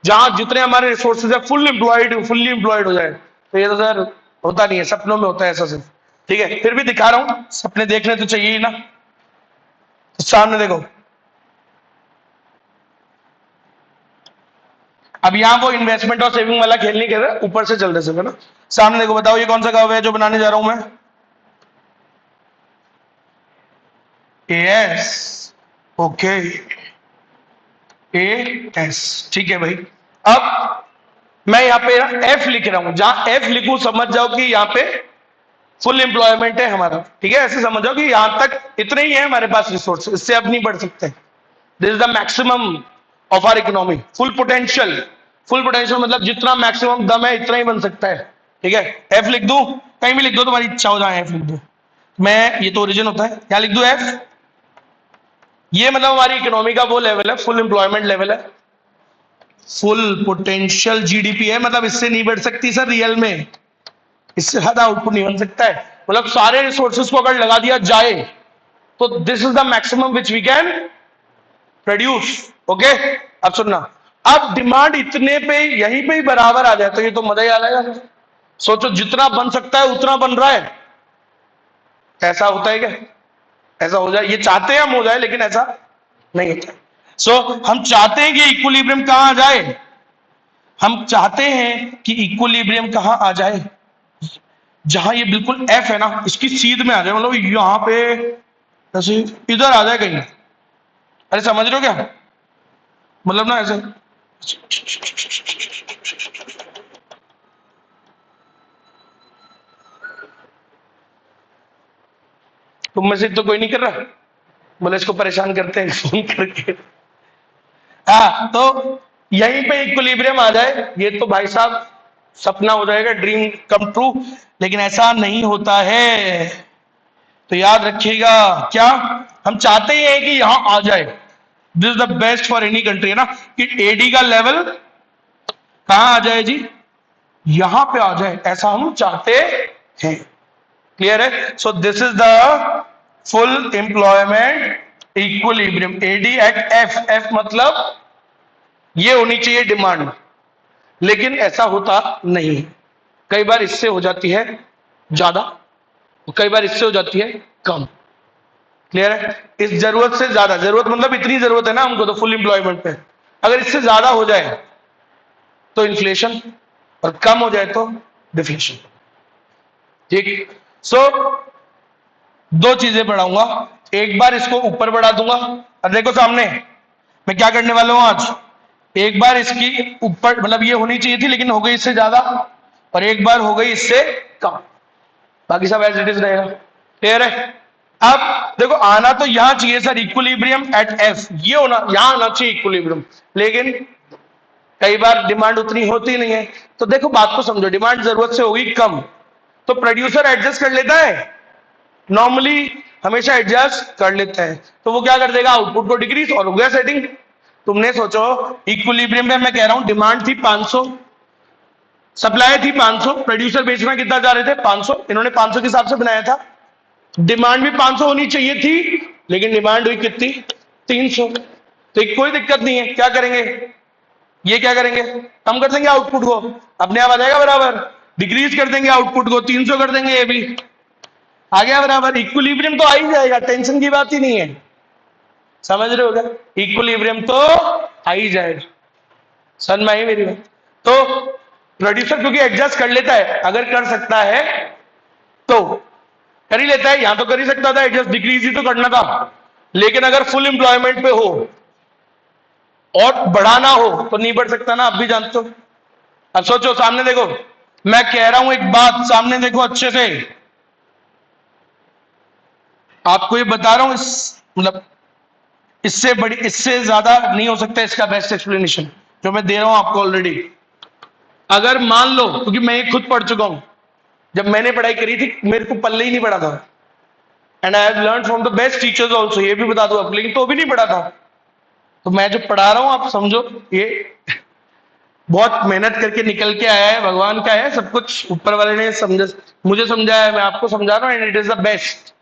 जहां जितने हमारे रिसोर्सेज है फुल्ली एम्प्लॉयड हो जाए। तो ये तो सर होता नहीं है, सपनों में होता है ऐसा सिर्फ, ठीक है। फिर भी दिखा रहा हूं, सपने देखने तो चाहिए ही ना। तो सामने देखो, अब यहां वो इन्वेस्टमेंट और सेविंग वाला खेल नहीं खेल रहा, ऊपर से चल रहे सब है ना। सामने देखो, बताओ ये कौन सा कर्व है जो बनाने जा रहा हूं मैं, एएस, ओके एएस, ठीक है भाई। अब मैं यहां पे एफ लिख रहा हूं, जहां एफ लिखूं समझ जाओ कि यहां पे फुल एम्प्लॉयमेंट है हमारा, ठीक है। ऐसे समझ जाओ कि यहां तक इतने ही है हमारे पास रिसोर्स, इससे अब नहीं बढ़ सकते। This is the maximum of our economy, full potential, full potential मतलब जितना मैक्सिमम दम है इतना ही बन सकता है, ठीक है। एफ लिख दूं, कहीं भी लिख दो, तुम्हारी इच्छा हो जाए एफ लिख दो, मैं ये तो ओरिजिन होता है, क्या लिख दूं एफ, ये मतलब हमारी इकोनॉमी का वो लेवल है, फुल एम्प्लॉयमेंट लेवल है, फुल पोटेंशियल जीडीपी है, मतलब इससे नहीं बढ़ सकती सर रियल में, इससे ज्यादा आउटपुट नहीं बन सकता है। मतलब सारे रिसोर्सेज को अगर लगा दिया जाए तो this is the maximum which we can produce, okay. अब सुनना, अब डिमांड इतने पे यहीं पे ही बराबर आ जाए तो ये तो मजा ही आ जाएगा। सोचो जितना बन सकता है उतना बन रहा है, ऐसा होता है क्या, ऐसा हो जाए, ये चाहते हैं हम हो जाए लेकिन ऐसा नहीं होता। सो हम चाहते हैं कि इक्विलिब्रियम कहां आ जाए, हम चाहते हैं कि इक्विलिब्रियम कहां आ जाए, जहां ये बिल्कुल एफ है ना इसकी सीध में आ जाए, मतलब यहां पे ऐसे इधर आ जाए कहीं, अरे समझ रहे हो क्या, मतलब ना ऐसे तुम में से तो कोई नहीं कर रहा, बोले इसको परेशान करते हैं फोन करके। हाँ तो यहीं पे इक्विलिब्रियम आ जाए, ये तो भाई साहब सपना हो जाएगा, ड्रीम कम ट्रू, लेकिन ऐसा नहीं होता है। तो याद रखिएगा क्या, हम चाहते ही हैं कि यहां आ जाए, this is the best for any country, है ना, कि एडी का लेवल कहां आ जाए जी, यहां पे आ जाए, ऐसा हम चाहते हैं, क्लियर है। So this is the full employment equilibrium, AD at F, F मतलब ये होनी चाहिए डिमांड, लेकिन ऐसा होता नहीं है, कई बार इससे हो जाती है ज्यादा, कई बार इससे हो जाती है कम, क्लियर है। इस जरूरत से ज्यादा, जरूरत मतलब इतनी जरूरत है ना हमको तो फुल एम्प्लॉयमेंट पे, अगर इससे ज्यादा हो जाए तो इन्फ्लेशन, और कम हो जाए तो डिफ्लेशन, ठीक। सो दो चीजें बढ़ाऊंगा, एक बार इसको ऊपर बढ़ा दूंगा, और देखो सामने मैं क्या करने वाला हूं आज, एक बार इसकी ऊपर मतलब ये होनी चाहिए थी लेकिन हो गई इससे ज्यादा, और एक बार हो गई इससे कम, बाकी सब एज इट इज रहेगा, क्लियर है। अब देखो आना तो यहां चाहिए सर इक्विलिब्रियम एट एफ, ये होना यहां आना चाहिए इक्विलिब्रियम, लेकिन कई बार डिमांड उतनी होती नहीं है। तो देखो बात को समझो, डिमांड जरूरत से होगी कम तो प्रोड्यूसर एडजस्ट कर लेता है, नॉर्मली हमेशा एडजस्ट कर लेता है, तो वो क्या कर देगा, आउटपुट को डिक्रीज, और हो गया सेटिंग। तुमने सोचो इक्विलिब्रियम में मैं कह रहा हूं डिमांड थी 500, सप्लाई थी 500, प्रोड्यूसर बेचना कितना जा रहे थे 500, इन्होंने 500 के हिसाब से बनाया था, डिमांड भी 500 होनी चाहिए थी लेकिन डिमांड हुई कितनी 300। तो कोई दिक्कत नहीं है, क्या करेंगे, ये क्या करेंगे, कम कर देंगे आउटपुट को, अपने आप आ जाएगा बराबर। डिक्रीज कर देंगे आउटपुट को, 300 कर देंगे, ये भी आ गया बराबर। इक्विलिब्रियम तो आ ही जाएगा, टेंशन की बात ही नहीं है, समझ रहे हो क्या, इक्विलिब्रियम तो आ ही जाएगा। समझ में आई मेरी बात। तो प्रोड्यूसर क्योंकि एडजस्ट कर लेता है, अगर कर सकता है तो कर ही लेता है, यहां तो कर ही सकता था एडजस्ट, डिक्रीज ही तो करना था। लेकिन अगर फुल एम्प्लॉयमेंट पे हो और बढ़ाना हो तो नहीं बढ़ सकता ना, आप भी जानते हो। अब सोचो, सामने देखो, मैं कह रहा हूं एक बात, सामने देखो अच्छे से, आपको ये बता रहा हूं, इस मतलब इससे बड़ी, इससे ज्यादा नहीं हो सकता इसका बेस्ट एक्सप्लेनेशन जो मैं दे रहा हूं आपको ऑलरेडी। अगर मान लो, क्योंकि मैं ये खुद पढ़ चुका हूं, जब मैंने पढ़ाई करी थी मेरे को पल्ले ही नहीं पड़ा था, and I have learn from the best teachers also, ये भी बता दो आप, लेकिन तो भी नहीं पढ़ा था। तो मैं जो पढ़ा रहा हूं आप समझो, ये बहुत मेहनत करके निकल के आया है, भगवान का है सब कुछ, ऊपर वाले ने मुझे समझाया है, मैं आपको समझा रहा हूं, and it is the best.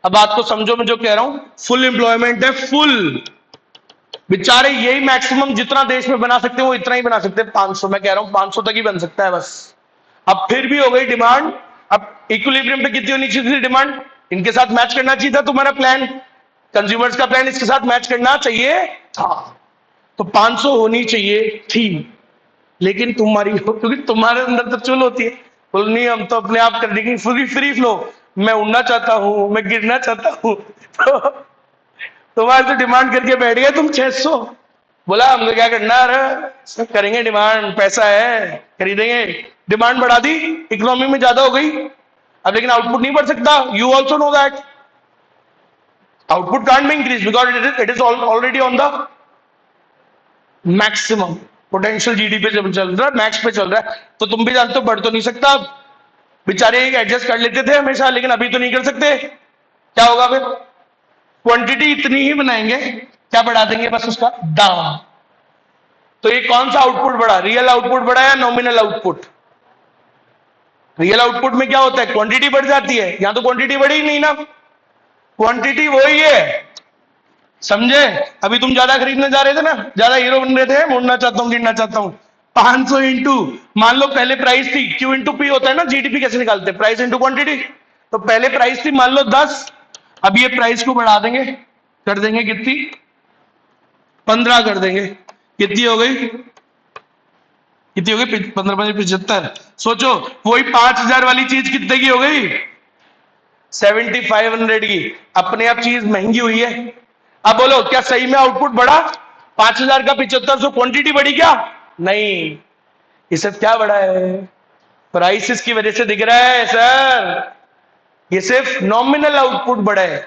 अब बात को समझो, मैं जो कह रहा हूं, फुल एम्प्लॉयमेंट है, फुल, बेचारे यही मैक्सिमम जितना देश में बना सकते हैं वो इतना ही बना सकते हैं, 500, मैं कह रहा हूं 500 तक ही बन सकता है बस। अब फिर भी हो गई डिमांड, अब इक्विलिब्रियम पे कितनी होनी चाहिए थी डिमांड, इनके साथ मैच करना चाहिए था तुम्हारा प्लान, कंज्यूमर्स का प्लान इसके साथ मैच करना चाहिए था, तो 500 होनी चाहिए थी, लेकिन तुम्हारी, क्योंकि तुम्हारे अंदर तो चुल होती है, बोल नहीं हम तो अपने आप कर देंगे, फ्री फ्लो, मैं उड़ना चाहता हूं, मैं गिरना चाहता हूं, तो तुम्हारे तो डिमांड करके बैठ गए तुम 600, बोला हमको क्या करना, अरे सब करेंगे डिमांड, पैसा है खरीदेंगे, डिमांड बढ़ा दी, इकोनॉमी में ज्यादा हो गई। अब लेकिन आउटपुट नहीं बढ़ सकता, you also know that output can't be increase because it is already on the maximum potential, GDP जब चल रहा है, मैक्स पे चल रहा है, तो तुम भी जानते हो बढ़ तो नहीं सकता। बेचारे एडजस्ट कर लेते थे हमेशा, लेकिन अभी तो नहीं कर सकते, क्या होगा फिर, क्वांटिटी इतनी ही बनाएंगे, क्या बढ़ा देंगे, बस उसका दाम। तो ये कौन सा आउटपुट बढ़ा, रियल आउटपुट बढ़ा या नॉमिनल आउटपुट। रियल आउटपुट में क्या होता है, क्वांटिटी बढ़ जाती है, यहां तो क्वांटिटी बढ़ी ही नहीं ना, क्वांटिटी वही है, समझे। अभी तुम ज्यादा खरीदने जा रहे थे ना, ज्यादा हीरो बन रहे थे, मुड़ना चाहता हूं, गिरना चाहता हूं, 500 इंटू, मान लो पहले प्राइस थी, क्यू इंटू पी होता है ना, जीडीपी कैसे निकालते हैं, प्राइस इंटू क्वांटिटी, तो पहले प्राइस थी मान लो 10, अब ये प्राइस को बढ़ा देंगे, कर देंगे कितनी, 15 कर देंगे, कितनी हो गई, कितनी हो गई, 15 75, सोचो वही 5000 वाली चीज कितने की हो गई, 7500 की, अपने आप चीज महंगी हुई है। अब बोलो क्या सही में आउटपुट बढ़ा, 5000 का 7500, क्वांटिटी बढ़ी क्या, नहीं, ये सब क्या बढ़ा है, प्राइसेस की वजह से दिख रहा है सर, ये सिर्फ नॉमिनल आउटपुट बढ़ा है,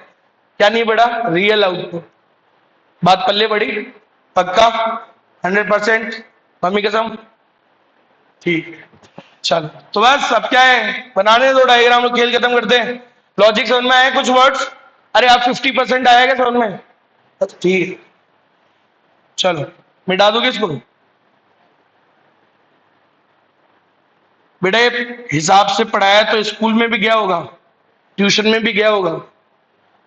क्या नहीं बढ़ा, रियल आउटपुट। बात पल्ले पड़ी, पक्का 100%, मम्मी कसम, ठीक, चलो तो बस अब क्या है, बनाने दो डायग्राम, लोग खेल खत्म करते हैं। लॉजिक समझ में आया कुछ वर्ड्स, अरे आप 50% आएगा समझ में, ठीक है, चलो मिटा दोगे इसको, बेटा ये हिसाब से पढ़ाया तो स्कूल में भी गया होगा, ट्यूशन में भी गया होगा,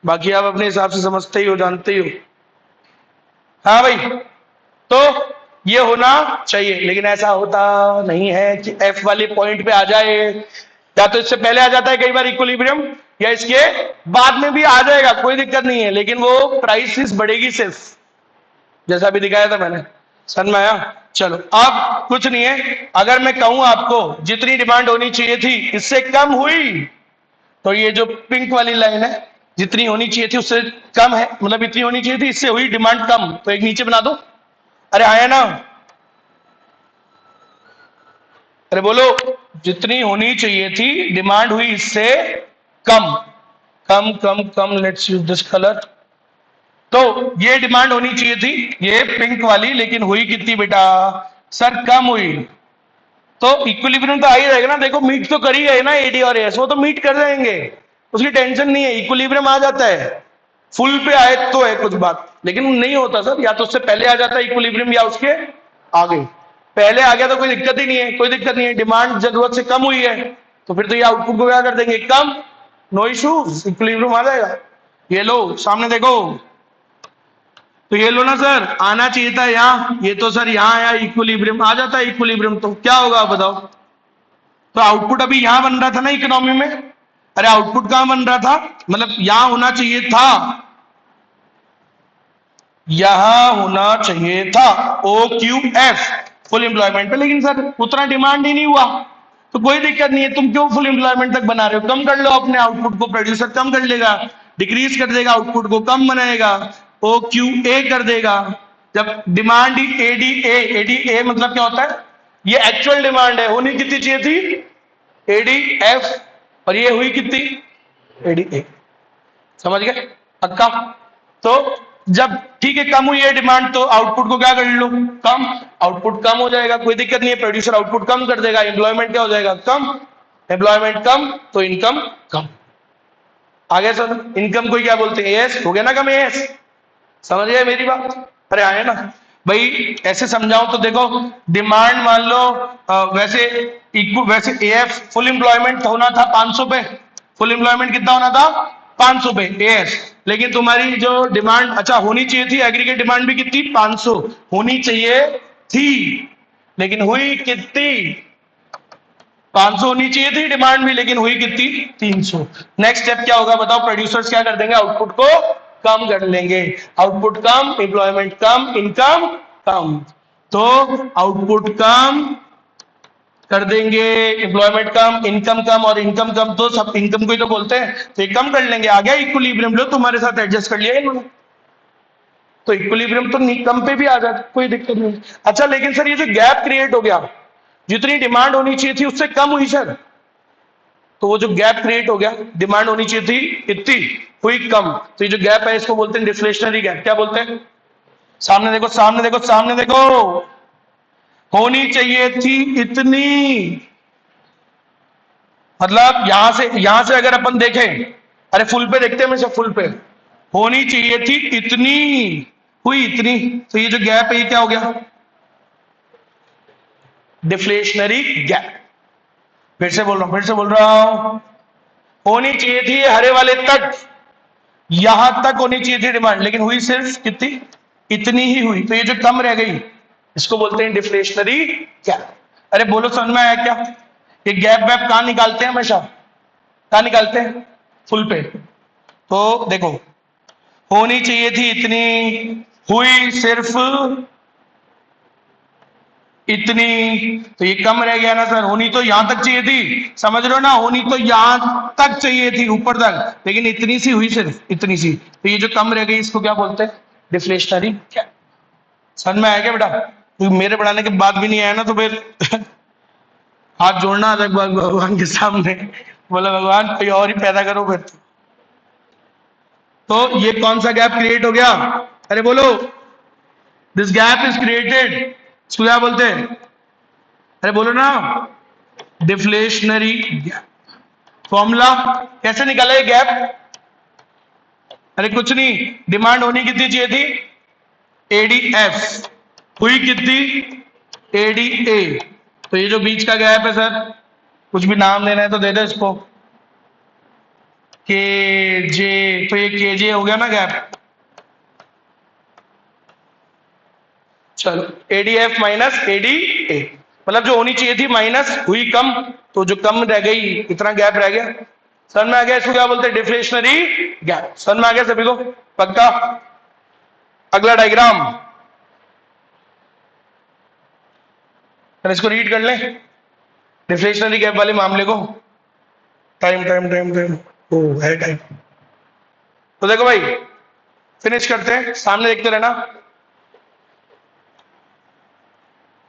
बाकी आप अपने हिसाब से समझते ही हो, जानते ही हो। हाँ भाई, तो ये होना चाहिए, लेकिन ऐसा होता नहीं है कि एफ वाले पॉइंट पे आ जाए, या तो इससे पहले आ जाता है कई बार इक्विलिब्रियम, या इसके बाद में भी आ जाएगा, कोई दिक्कत नहीं है, लेकिन वो प्राइसेस बढ़ेगी सिर्फ, जैसा अभी दिखाया था मैंने, समझ में आया। चलो अब कुछ नहीं है, अगर मैं कहूं आपको जितनी डिमांड होनी चाहिए थी इससे कम हुई, तो ये जो पिंक वाली लाइन है, जितनी होनी चाहिए थी उससे कम है, मतलब इतनी होनी चाहिए थी, इससे हुई डिमांड कम, तो एक नीचे बना दो, अरे आया ना, अरे बोलो, जितनी होनी चाहिए थी डिमांड हुई इससे कम, कम कम कम, लेट्स यूज दिस कलर, तो ये डिमांड होनी चाहिए थी, ये पिंक वाली, लेकिन हुई कितनी बेटा, सर कम हुई, तो इक्विलिब्रियम तो आ ही रहेगा ना, देखो मीट तो कर ही गए ना एडी और एस, वो तो मीट कर जाएंगे, उसकी टेंशन नहीं है, इक्विलिब्रियम आ जाता है, फुल पे आए तो है कुछ बात, लेकिन नहीं होता सर, या तो उससे पहले आ जाता है इक्विलिब्रियम या उसके आगे, पहले आ गया तो कोई दिक्कत ही नहीं है, कोई दिक्कत नहीं है, डिमांड जरूरत से कम हुई है, तो फिर तो ये आउटपुट को क्या कर देंगे, कम, नो इश्यूज, इक्विलिब्रियम आ जाएगा। ये लो सामने देखो, तो ये लो ना सर, आना चाहिए था यहां, ये तो सर यहां आया, इक्विलिब्रियम आ जाता है इक्विलिब्रियम, तो क्या होगा बताओ। तो आउटपुट अभी यहां बन रहा था ना इकोनॉमी में, अरे आउटपुट कहां बन रहा था, मतलब यहां होना चाहिए था, यहां होना चाहिए था O Q F full employment पे, लेकिन सर उतना डिमांड ही नहीं हुआ, तो कोई दिक्कत नहीं है, तुम क्यों फुल एम्प्लॉयमेंट तक बना रहे हो, कम कर लो अपने आउटपुट को, प्रोड्यूसर कम कर लेगा, डिक्रीज कर देगा आउटपुट को, कम बनाएगा, ओ क्यू ए कर देगा। जब डिमांड एडी एडी ए मतलब क्या होता है, ये एक्चुअल डिमांड है, होनी कितनी चाहिए थी एडी एफ, और ये हुई कितनी एडी ए, समझ गए पक्का। तो जब ठीक है कम हुई है डिमांड, तो आउटपुट को क्या कर लो कम, आउटपुट कम हो जाएगा, कोई दिक्कत नहीं है, प्रोड्यूसर आउटपुट कम कर देगा, एम्प्लॉयमेंट क्या हो जाएगा कम, एम्प्लॉयमेंट कम तो इनकम कम। आगे सर इनकम को क्या बोलते हैं एएस, हो गया ना कम एएस, समझ गए मेरी बात, अरे आए ना भाई, ऐसे समझाऊं तो देखो, डिमांड मान लो वैसे वैसे एएफ फुल एम्प्लॉयमेंट होना था 500 पे, फुल एम्प्लॉयमेंट कितना होना था 500 पे एएस, लेकिन तुम्हारी जो डिमांड अच्छा होनी चाहिए थी, एग्रीगेट डिमांड भी कितनी 500 होनी चाहिए थी, लेकिन हुई कितनी 500 होनी चाहिए थी डिमांड भी, लेकिन हुई कितनी 300। नेक्स्ट स्टेप क्या होगा बताओ, प्रोड्यूसर्स क्या कर देंगे आउटपुट को कम कर लेंगे, आउटपुट कम एम्प्लॉयमेंट कम इनकम कम, तो आउटपुट कम कर देंगे, एम्प्लॉयमेंट कम इनकम कम, और इनकम कम तो सब इनकम को ही तो बोलते हैं, तो ये कम कर लेंगे, आ गया इक्विलिब्रियम, लो तुम्हारे साथ एडजस्ट कर लिया इन्होंने, तो इक्विलिब्रियम तो कम पे भी आ जाता, कोई दिक्कत नहीं। अच्छा लेकिन सर ये जो गैप क्रिएट हो गया, जितनी डिमांड होनी चाहिए थी उससे कम हुई सर, तो वो जो गैप क्रिएट हो गया, डिमांड होनी चाहिए थी इतनी हुई कम, तो ये जो गैप है इसको बोलते हैं डिफ्लेशनरी गैप, क्या बोलते हैं, सामने देखो सामने देखो सामने देखो, होनी चाहिए थी इतनी, मतलब यहां से अगर अपन देखें, अरे फुल पे देखते हैं हमेशा फुल पे, होनी चाहिए थी इतनी हुई इतनी, तो ये जो गैप है ये क्या हो गया डिफ्लेशनरी गैप। फिर से बोल रहा हूं, होनी चाहिए थी हरे वाले तक, यहां तक होनी चाहिए थी डिमांड, लेकिन हुई सिर्फ कितनी इतनी ही हुई, तो ये जो कम रह गई इसको बोलते हैं डिफ्लेशनरी गैप। अरे बोलो समझ में आया क्या, ये गैप वैप कहां निकालते हैं, हमेशा कहां निकालते हैं फुल पे, तो देखो होनी चाहिए थी इतनी, हुई सिर्फ इतनी, तो ये कम रह गया ना सर, होनी तो यहां तक चाहिए थी, समझ रहे हो ना, होनी तो यहां तक चाहिए थी ऊपर तक, लेकिन इतनी सी हुई सिर्फ इतनी सी, तो ये जो कम रह गई इसको क्या बोलते हैं डिफ्लेशनरी। क्या समझ में आया क्या बेटा, तो मेरे पढ़ाने के बाद भी नहीं आया ना तो फिर हाथ जोड़ना अलग बात भगवान के सामने, बोला भगवान कोई और ही पैदा करो फिर। तो ये कौन सा गैप क्रिएट हो गया, अरे बोलो दिस गैप इज क्रिएटेड, इसको क्या बोलते हैं, अरे बोलो ना डिफ्लेशनरी गैप। फॉर्मूला कैसे निकाला ये गैप, अरे कुछ नहीं, डिमांड होनी कितनी चाहिए थी एडीएफ, हुई कितनी एडीए, तो ये जो बीच का गैप है सर, कुछ भी नाम लेना है तो दे दो इसको, के जे, तो ये के जे हो गया ना गैप, चलो एडीएफ माइनस एडीए, मतलब जो होनी चाहिए थी माइनस हुई कम, तो जो कम रह गई इतना गैप रह गया, समझ में आ गया, इसको क्या बोलते हैं डिफ्लेशनरी गैप, समझ में आ गया सभी को पक्का। अगला डायग्राम, इसको रीड कर ले डिफ्लेशनरी गैप वाले मामले को, टाइम टाइम टाइम टाइम ओ है टाइम, तो देखो भाई फिनिश करते हैं, सामने देखते रहना,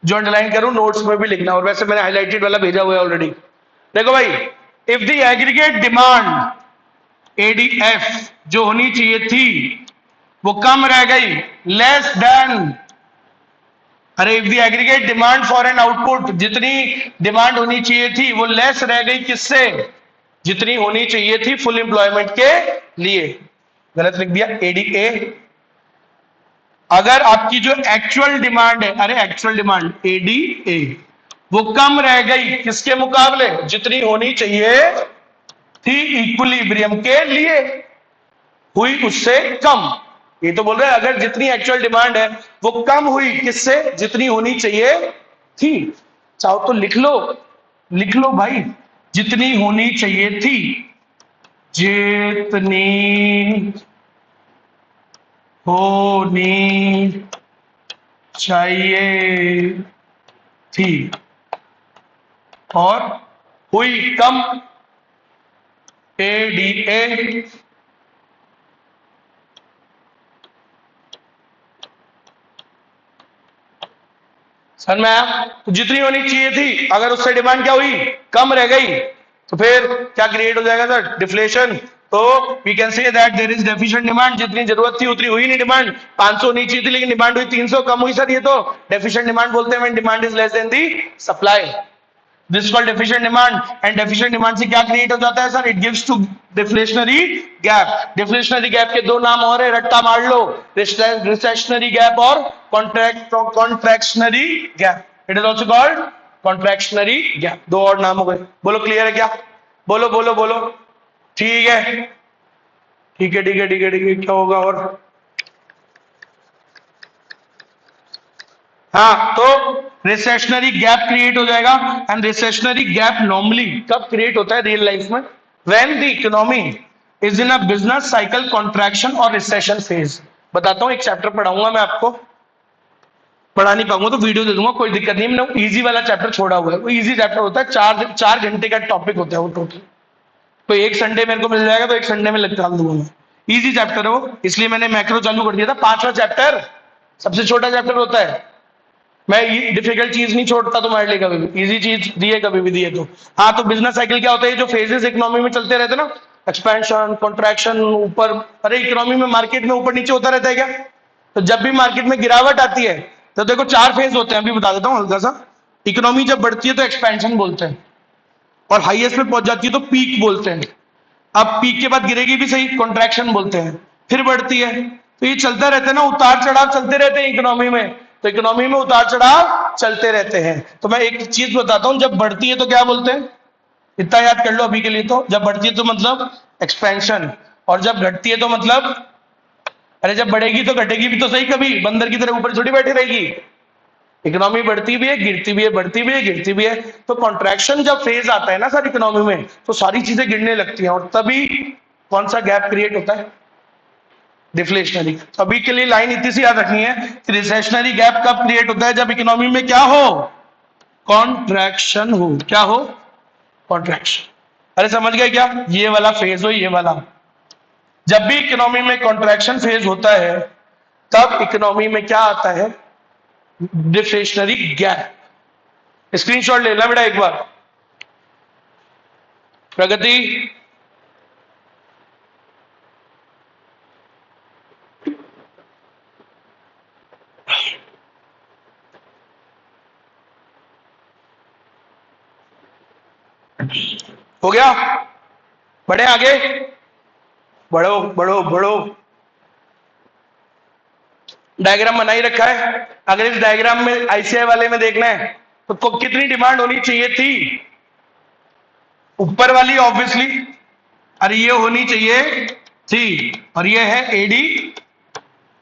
जो अंडरलाइन करूं नोट्स में भी लिखना, और वैसे मैंने हाईलाइटेड वाला भेजा हुआ है ऑलरेडी। देखो भाई if the aggregate demand ADF जो होनी चाहिए थी वो कम रह गई, लेस देन, अरे if the aggregate demand for an output, जितनी डिमांड होनी चाहिए थी वो लेस रह गई किससे, जितनी होनी चाहिए थी फुल एम्प्लॉयमेंट के लिए, गलत लिख दिया एडीए। अगर आपकी जो एक्चुअल डिमांड है, अरे एक्चुअल डिमांड एडीए वो कम रह गई किसके मुकाबले, जितनी होनी चाहिए थी इक्विलिब्रियम के लिए, हुई उससे कम, ये तो बोल रहे हैं अगर जितनी एक्चुअल डिमांड है वो कम हुई किससे, जितनी होनी चाहिए थी। चाहो तो लिख लो भाई, जितनी होनी चाहिए थी, जितनी होनी चाहिए थी और हुई कम, ADA। समझ में आया? तो जितनी होनी चाहिए थी अगर उससे डिमांड क्या हुई, कम रह गई, तो फिर क्या क्रिएट हो जाएगा सर, डिफ्लेशन। तो we can say that there is deficient demand, जितनी जरूरत थी उतनी हुई नहीं डिमांड, 500 होनी चाहिए थी लेकिन डिमांड हुई 300, कम हुई सर, ये तो डेफिशिएंट डिमांड बोलते हैं, when demand is less than the supply, this called deficient demand. And deficient demand से क्या क्रिएट हो जाता है sir, it gives to deflationary gap. Deflationary gap के दो नाम और है, रट्टा मार लो, रिसेशनरी गैप और contractionary gap. It is also called contractionary gap. दो और नाम हो गए, बोलो क्लियर है क्या, बोलो बोलो बोलो, ठीक है ठीक है ठीक है ठीक है ठीक है, क्या होगा और, हाँ तो रिसेशनरी गैप क्रिएट हो जाएगा। एंड रिसेशनरी गैप नॉर्मली कब क्रिएट होता है रियल लाइफ में, when the economy is in a business cycle contraction और रिसेशन फेज। बताता हूं, एक चैप्टर पढ़ाऊंगा मैं आपको, पढ़ा नहीं पाऊंगा तो वीडियो दे दूंगा, कोई दिक्कत नहीं, मैंने इजी वाला चैप्टर छोड़ा हुआ है, वो इजी चैप्टर होता है, 4 घंटे का टॉपिक होता है वो टोटल, तो एक संडे मेरे को मिल जाएगा तो एक संडे में निकाल दूंगा मैं, इजी चैप्टर है वो, इसलिए मैंने मैक्रो चालू कर दिया था। 5वां चैप्टर सबसे छोटा चैप्टर होता है, मैं डिफिकल्ट चीज नहीं छोड़ता तुम्हारे लिए कभी भी, इजी चीज दिए कभी भी दिए तो। हाँ तो बिजनेस साइकिल क्या होता है, जो फेजेस इकोनॉमी में चलते रहते हैं ना, एक्सपेंशन कॉन्ट्रैक्शन, ऊपर, अरे इकोनॉमी में मार्केट में ऊपर नीचे होता रहता है क्या, तो जब भी मार्केट में गिरावट आती है तो देखो 4 फेज होते हैं, अभी बता देता हूँ हल्का सा। इकोनॉमी जब बढ़ती है तो एक्सपेंशन बोलते हैं, और हाईएस्ट पे पहुंच जाती है तो पीक बोलते हैं। अब पीक के बाद गिरेगी भी सही, कॉन्ट्रैक्शन बोलते हैं, फिर बढ़ती है, तो ये चलता रहता है ना, उतार चढ़ाव चलते रहते हैं इकोनॉमी में, तो इकोनॉमी में उतार चढ़ाव चलते रहते हैं। तो मैं एक चीज बताता हूं, जब बढ़ती है तो क्या बोलते हैं, इतना याद कर लो अभी के लिए, तो जब बढ़ती है तो मतलब एक्सपेंशन, और जब घटती है तो मतलब, अरे जब बढ़ेगी तो घटेगी भी तो सही, कभी बंदर की तरह ऊपर थोड़ी बैठी रहेगी, इकोनॉमी बढ़ती भी है गिरती भी है, बढ़ती भी है गिरती भी है। तो कॉन्ट्रैक्शन जब फेज आता है ना सर इकोनॉमी में, तो सारी चीजें गिरने लगती हैं, और तभी कौन सा गैप क्रिएट होता है, डिफ्लेशनरी। तो अभी के लिए लाइन इतनी सी याद रखनी है कि रिसेशनरी गैप कब क्रिएट होता है, जब इकोनॉमी में क्या हो, कॉन्ट्रैक्शन हो, क्या हो, कॉन्ट्रैक्शन। अरे समझ गए क्या, ये वाला फेज हो, ये वाला, जब भी इकोनॉमी में कॉन्ट्रैक्शन फेज होता है तब इकोनॉमी में क्या आता है, डिफ्लेशनरी गैप। स्क्रीनशॉट ले ला बेटा एक बार, प्रगति, हो गया, बढ़े आगे, बढ़ो बढ़ो बढ़ो, डायग्राम बना ही रखा है, अगर इस डायग्राम में आईसीआई वाले में देखना है तो कितनी डिमांड होनी चाहिए थी, ऊपर वाली ऑब्वियसली, अरे ये होनी चाहिए थी, और ये है एडी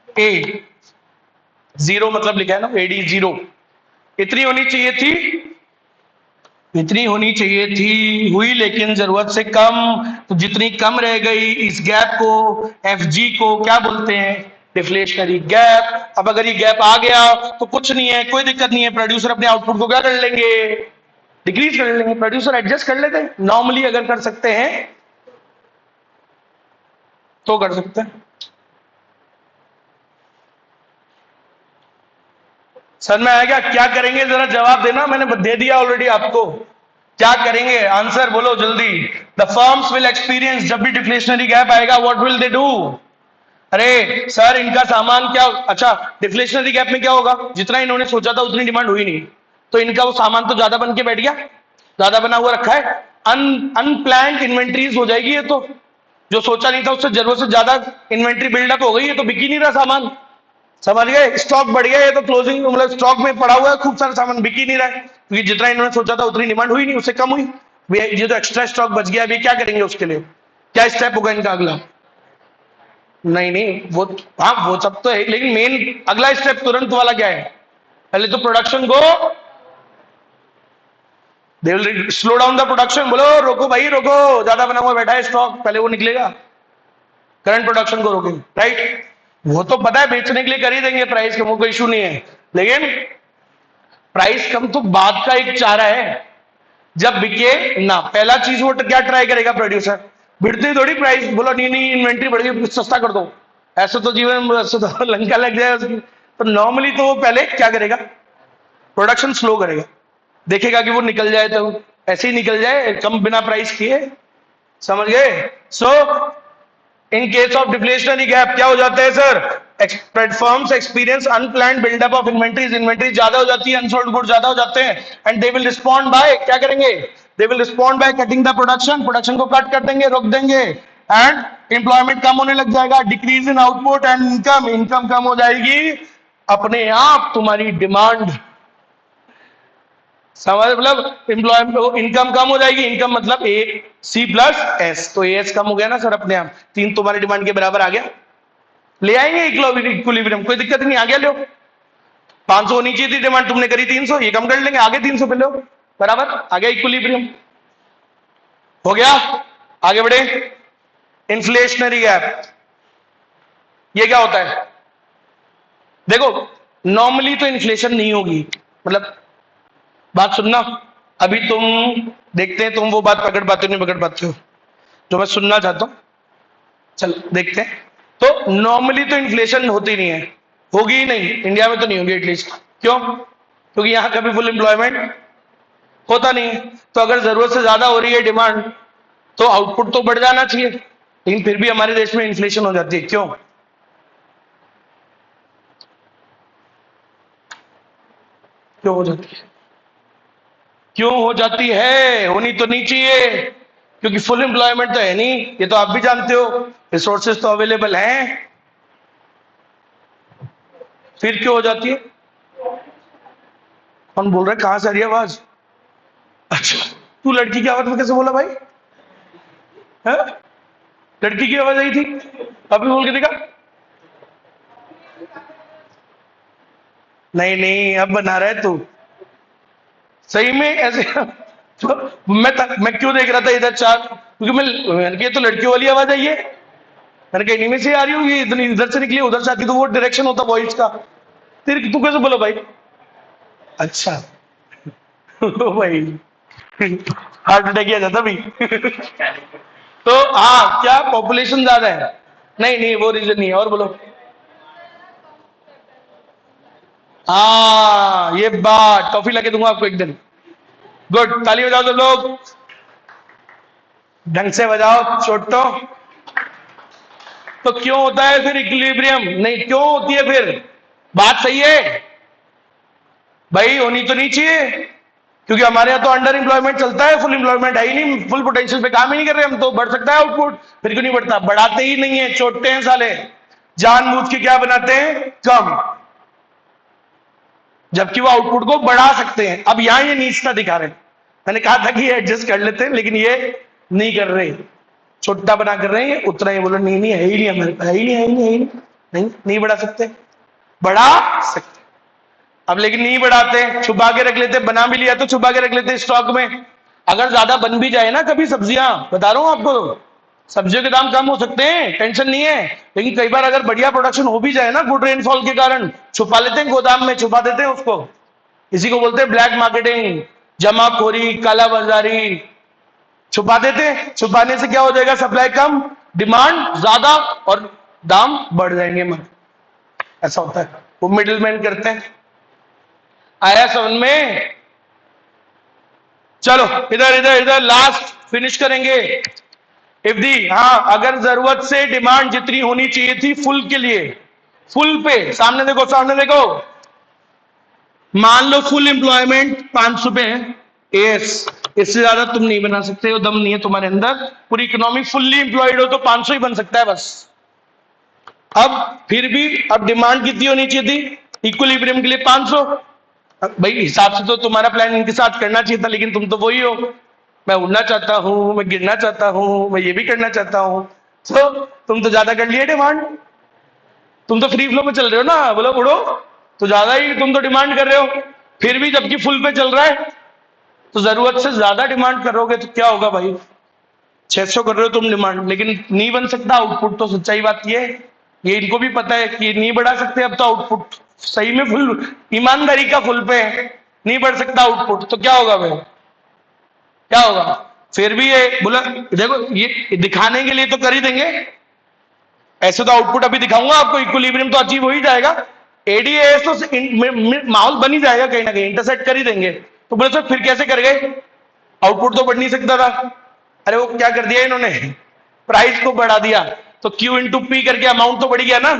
ए, जीरो मतलब लिखा है ना, एडी जीरो, इतनी होनी चाहिए थी, इतनी होनी चाहिए थी, हुई लेकिन जरूरत से कम, तो जितनी कम रह गई इस गैप को, एफजी को क्या बोलते हैं, डिफ्लेशनरी गैप। अब अगर ये गैप आ गया तो कुछ नहीं है, कोई दिक्कत नहीं है, प्रोड्यूसर अपने आउटपुट को क्या कर लेंगे, डिक्रीज कर लेंगे, प्रोड्यूसर एडजस्ट कर लेते हैं, नॉर्मली अगर कर सकते हैं तो कर सकते हैं। समझ में आया क्या, क्या करेंगे जरा जवाब देना, मैंने दे दिया ऑलरेडी आपको, क्या करेंगे, आंसर बोलो जल्दी। द फर्म्स विल एक्सपीरियंस, जब भी डिफ्लेशनरी गैप आएगा व्हाट विल दे डू, अरे सर इनका सामान क्या, अच्छा डिफ्लेशनरी गैप में क्या होगा, जितना इन्होंने सोचा था उतनी डिमांड हुई नहीं, तो इनका वो सामान तो ज्यादा बन के बैठ गया, ज्यादा बना हुआ रखा है, अनप्लान्ड इन्वेंट्रीज हो जाएगी ये तो, जो सोचा नहीं था उससे जरूरत से ज्यादा इन्वेंट्री बिल्डअप हो गई है, तो बिक ही नहीं रहा सामान, समझ गए, स्टॉक बढ़ गया है तो क्लोजिंग मतलब स्टॉक में पड़ा हुआ है खूब सारा सामान, बिक ही नहीं रहा है, क्योंकि जितना इन्होंने सोचा था उतनी डिमांड हुई नहीं, उससे कम हुई, ये तो एक्स्ट्रा स्टॉक बच गया, अभी क्या करेंगे उसके लिए, क्या स्टेप होगा इनका अगला, नहीं नहीं वो, हाँ वो सब तो है, लेकिन मेन अगला स्टेप तुरंत वाला क्या है? पहले तो प्रोडक्शन को, they will slow down the production, बोलो रोको भाई रोको, ज्यादा बना हुआ बैठा है स्टॉक, पहले वो निकलेगा, करंट प्रोडक्शन को रोकेंगे, राइट? वो तो पता है बेचने के लिए कर ही देंगे प्राइस कम, कोई इशू नहीं है, लेकिन प्राइस कम तो बाद का एक चारा है, जब बिके ना, पहला चीज वो क्या ट्राई करेगा प्रोड्यूसर? बिकती थोड़ी प्राइस, बोलो नहीं नहीं इन्वेंट्री बढ़ गई सस्ता कर दो, ऐसे तो जीवन में ऐसे तो लंका लग जाए उसकी। तो नॉर्मली तो वो पहले क्या करेगा? प्रोडक्शन स्लो करेगा, देखेगा कि वो निकल जाए, तो ऐसे ही निकल जाए कम बिना प्राइस किए, समझ गए? So in case of deflationary gap क्या हो जाता है sir? Platforms experience unplanned buildup of inventories, inventory ज्यादा हो जाती है, अनसोल्ड गुड ज्यादा हो जाते हैं, and they will respond by, क्या करेंगे? They will respond by cutting the production, production को कट कर देंगे, रोक देंगे, एंड एम्प्लॉयमेंट कम होने लग जाएगा, decrease in output and income, income कम हो जाएगी, अपने आप तुम्हारी डिमांड, समझ, मतलब एम्प्लॉयमेंट इनकम कम हो जाएगी, इनकम मतलब ए सी प्लस एस, तो एस कम हो गया ना सर अपने आप, तीन तुम्हारी डिमांड के बराबर आ गया, ले आएंगे इक्विलिब्रियम, कोई दिक्कत नहीं, आ गया लो, 500 होनी चाहिए थी डिमांड, तुमने करी 300, ये कम कर लेंगे, आगे 300 पे लो, बराबर आ गया इक्विलिब्रियम, हो गया। आगे बढ़े, इन्फ्लेशनरी गैप, ये क्या होता है? देखो नॉर्मली तो इन्फ्लेशन नहीं होगी, मतलब बात सुनना, अभी तुम देखते हैं तुम वो बात पकड़ पाते हो नहीं पकड़ पाते हो जो मैं सुनना चाहता हूं, चलो देखते हैं। तो नॉर्मली तो इन्फ्लेशन होती नहीं है, होगी ही नहीं, इंडिया में तो नहीं होगी एटलीस्ट, क्यों? क्योंकि यहां कभी फुल एम्प्लॉयमेंट होता नहीं, तो अगर जरूरत से ज्यादा हो रही है डिमांड तो आउटपुट तो बढ़ जाना चाहिए, लेकिन फिर भी हमारे देश में इन्फ्लेशन हो जाती है, क्यों? क्यों हो जाती है? क्यों हो जाती है? होनी तो नहीं चाहिए, क्योंकि फुल एम्प्लॉयमेंट तो है नहीं, ये तो आप भी जानते हो, रिसोर्सेज तो अवेलेबल हैं, फिर क्यों हो जाती है? कौन बोल रहा है, कहां से आ रही है आवाज? अच्छा, तू लड़की की आवाज में कैसे बोला भाई? है? लड़की की आवाज आई थी, अभी बोल के देखा? नहीं नहीं अब बना रहा है तू, सही में ऐसे तो मैं क्यों देख रहा था इधर चार, क्योंकि मैंने कहा तो लड़कियों वाली आवाज आई है, मैंने कहा इन्हीं में से आ रही होगी, इधर इधर से निकली उधर से आती, तो वो डायरेक्शन होता वॉइस का, तेरे तू कैसे बोला भाई? अच्छा ओ भाई हार्ट अटैक आ जाता भी तो हाँ, क्या पॉपुलेशन ज्यादा है? नहीं नहीं वो रीजन नहीं है, और बोलो। हाँ ये बात, टॉफी लाके दूंगा आपको एक दिन, गुड, ताली बजाओ सब लोग, ढंग से बजाओ छोटो। तो क्यों होता है फिर इक्विलिब्रियम? नहीं क्यों होती है फिर? बात सही है भाई, होनी तो नहीं चाहिए, क्योंकि हमारे यहाँ तो अंडर एम्प्लॉयमेंट चलता है, फुल एम्प्लॉयमेंट है ही नहीं, फुल पोटेंशियल पे काम ही नहीं कर रहे हम, तो बढ़ सकता है आउटपुट, फिर क्यों नहीं बढ़ता? बढ़ाते ही नहीं है, छोड़ते हैं साले, जानबूझ के क्या बनाते हैं? कम, जबकि वो आउटपुट को बढ़ा सकते हैं। अब यहां ये नीचता दिखा रहे हैं, मैंने कहा था कि ये एडजस्ट कर लेते हैं, लेकिन ये नहीं कर रहे, छोटा बना कर रहे हैं, उतना ही बोलो नहीं नहीं है ही नहीं हमारे पास, है ही नहीं, है ही नहीं, है ही नहीं, नहीं नहीं बढ़ा सकते, बढ़ा सकते अब, लेकिन नहीं बढ़ाते, छुपा के रख लेते, बना भी लिया तो छुपा के रख लेते स्टॉक में, अगर ज्यादा बन भी जाए ना कभी सब्जियां, बता रहा हूं आपको, सब्जियों के दाम कम हो सकते हैं, टेंशन नहीं है, लेकिन कई बार अगर बढ़िया प्रोडक्शन हो भी जाए ना गुड रेनफॉल के कारण, छुपा लेते हैं गोदाम में, छुपा देते हैं उसको, इसी को बोलते हैं ब्लैक मार्केटिंग, जमाखोरी, काला बाजारी, छुपा देते हैं, छुपाने से क्या हो जाएगा? सप्लाई कम, डिमांड ज्यादा, और दाम बढ़ जाएंगे, मन ऐसा होता है, वो मिडिल मैन करते हैं। आया समझ में? चलो इधर इधर इधर लास्ट फिनिश करेंगे। इफ दी, हाँ अगर जरूरत से डिमांड जितनी होनी चाहिए थी फुल के लिए, फुल पे, सामने देखो सामने देखो, मान लो फुल एम्प्लॉयमेंट 500 पे है, एस इससे ज्यादा तुम नहीं बना सकते हो, दम नहीं है तुम्हारे अंदर, पूरी इकोनॉमी फुल्ली एम्प्लॉयड हो तो 500 ही बन सकता है बस। अब फिर भी अब डिमांड कितनी होनी चाहिए थी इक्विलिब्रियम के लिए? 500। भाई हिसाब से तो तुम्हारा प्लान इनके साथ करना चाहिए था, लेकिन तुम तो वही हो, मैं उड़ना चाहता हूं, मैं गिरना चाहता हूं, मैं ये भी करना चाहता हूं, तो तुम तो ज्यादा कर लिए डिमांड, तुम तो फ्री फ्लो में चल रहे हो ना, बोलो उड़ो, तो ज्यादा ही तुम तो डिमांड कर रहे हो, फिर भी जबकि फुल पे चल रहा है, तो जरूरत से ज्यादा डिमांड करोगे तो क्या होगा भाई, 600 कर रहे हो तुम डिमांड, लेकिन नहीं बन सकता आउटपुट, तो सच्चाई बात ये इनको भी पता है कि नहीं बढ़ा सकते अब तो आउटपुट, सही में फुल ईमानदारी का फुल पे है, नहीं बढ़ सकता आउटपुट, तो क्या होगा भाई, क्या होगा, फिर भी ये बोला देखो ये दिखाने के लिए तो कर ही देंगे, ऐसे तो आउटपुट अभी दिखाऊंगा आपको, इक्विलिब्रियम तो अचीव हो ही जाएगा, एडीएस तो माहौल बन ही जाएगा, कहीं ना कहीं इंटरसेक्ट कर ही देंगे, तो बोले सर फिर कैसे कर गए, आउटपुट तो बढ़ नहीं सकता था, अरे वो क्या कर दिया इन्होंने, प्राइस को बढ़ा दिया, तो क्यू इंटू पी करके अमाउंट तो बढ़ गया ना,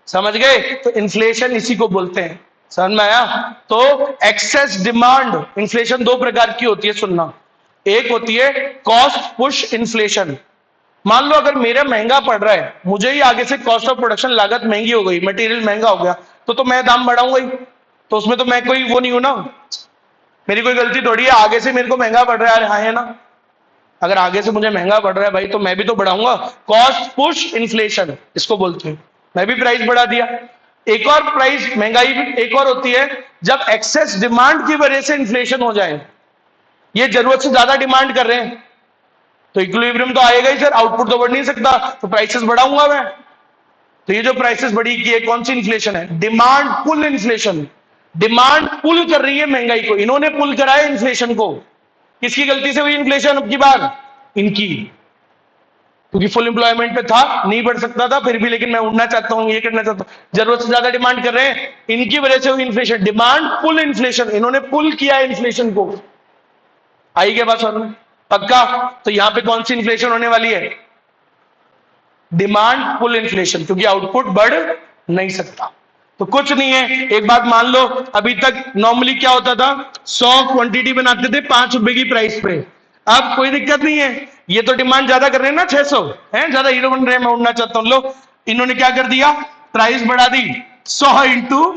समझ गए, तो इन्फ्लेशन इसी को बोलते हैं, समझ में आया, तो एक्सेस डिमांड, इन्फ्लेशन दो प्रकार की होती है, सुनना, एक होती है कॉस्ट पुश इन्फ्लेशन, मान लो अगर मेरा महंगा पड़ रहा है, मुझे ही आगे से कॉस्ट ऑफ प्रोडक्शन लागत महंगी हो गई, मटेरियल महंगा हो गया, तो मैं दाम बढ़ाऊंगा ही, तो उसमें तो मैं कोई वो नहीं हूं ना, मेरी कोई गलती थोड़ी है, आगे से मेरे को महंगा पड़ रहा है, हाँ है ना, अगर आगे से मुझे महंगा पड़ रहा है भाई तो मैं भी तो बढ़ाऊंगा, कॉस्ट पुश इन्फ्लेशन इसको बोलते हैं, मैं भी प्राइस बढ़ा दिया, एक और प्राइस महंगाई एक और होती है जब एक्सेस डिमांड की वजह से इन्फ्लेशन हो जाए, ये जरूरत से ज्यादा डिमांड कर रहे हैं, तो इक्विलिब्रियम तो आएगा ही सर, आउटपुट तो बढ़ नहीं सकता, तो प्राइसेस बढ़ाऊंगा मैं, तो ये जो प्राइसेस बढ़ी की है कौन सी इन्फ्लेशन है, demand pull inflation, demand pull कर रही है महंगाई को, इन्होंने पुल करा है इन्फ्लेशन को, किसकी गलती से हुई इन्फ्लेशन अब की बार, इनकी, क्योंकि फुल एम्प्लॉयमेंट पे था, नहीं बढ़ सकता था, फिर भी लेकिन मैं उड़ना चाहता हूं, ये करना चाहता हूं, जरूरत से ज्यादा डिमांड कर रहे हैं, इनकी वजह से हुई इन्फ्लेशन, डिमांड पुल इन्फ्लेशन, इन्होंने पुल किया है इन्फ्लेशन को, आई क्या बात समझ में, पक्का, तो यहां पे कौन सी इन्फ्लेशन होने वाली है, डिमांड पुल इन्फ्लेशन, क्योंकि आउटपुट बढ़ नहीं सकता, तो कुछ नहीं है, एक बात मान लो, अभी तक नॉर्मली क्या होता था, 100 क्वांटिटी बनाते थे 5 रुपए की प्राइस पे, अब कोई दिक्कत नहीं है, ये तो डिमांड ज्यादा कर रहे हैं ना, 600 है, ज्यादा हीरो बन रहे हैं, मैं उड़ना चाहता हूं, लो इन्होंने क्या कर दिया, प्राइस बढ़ा दी 100 इंटू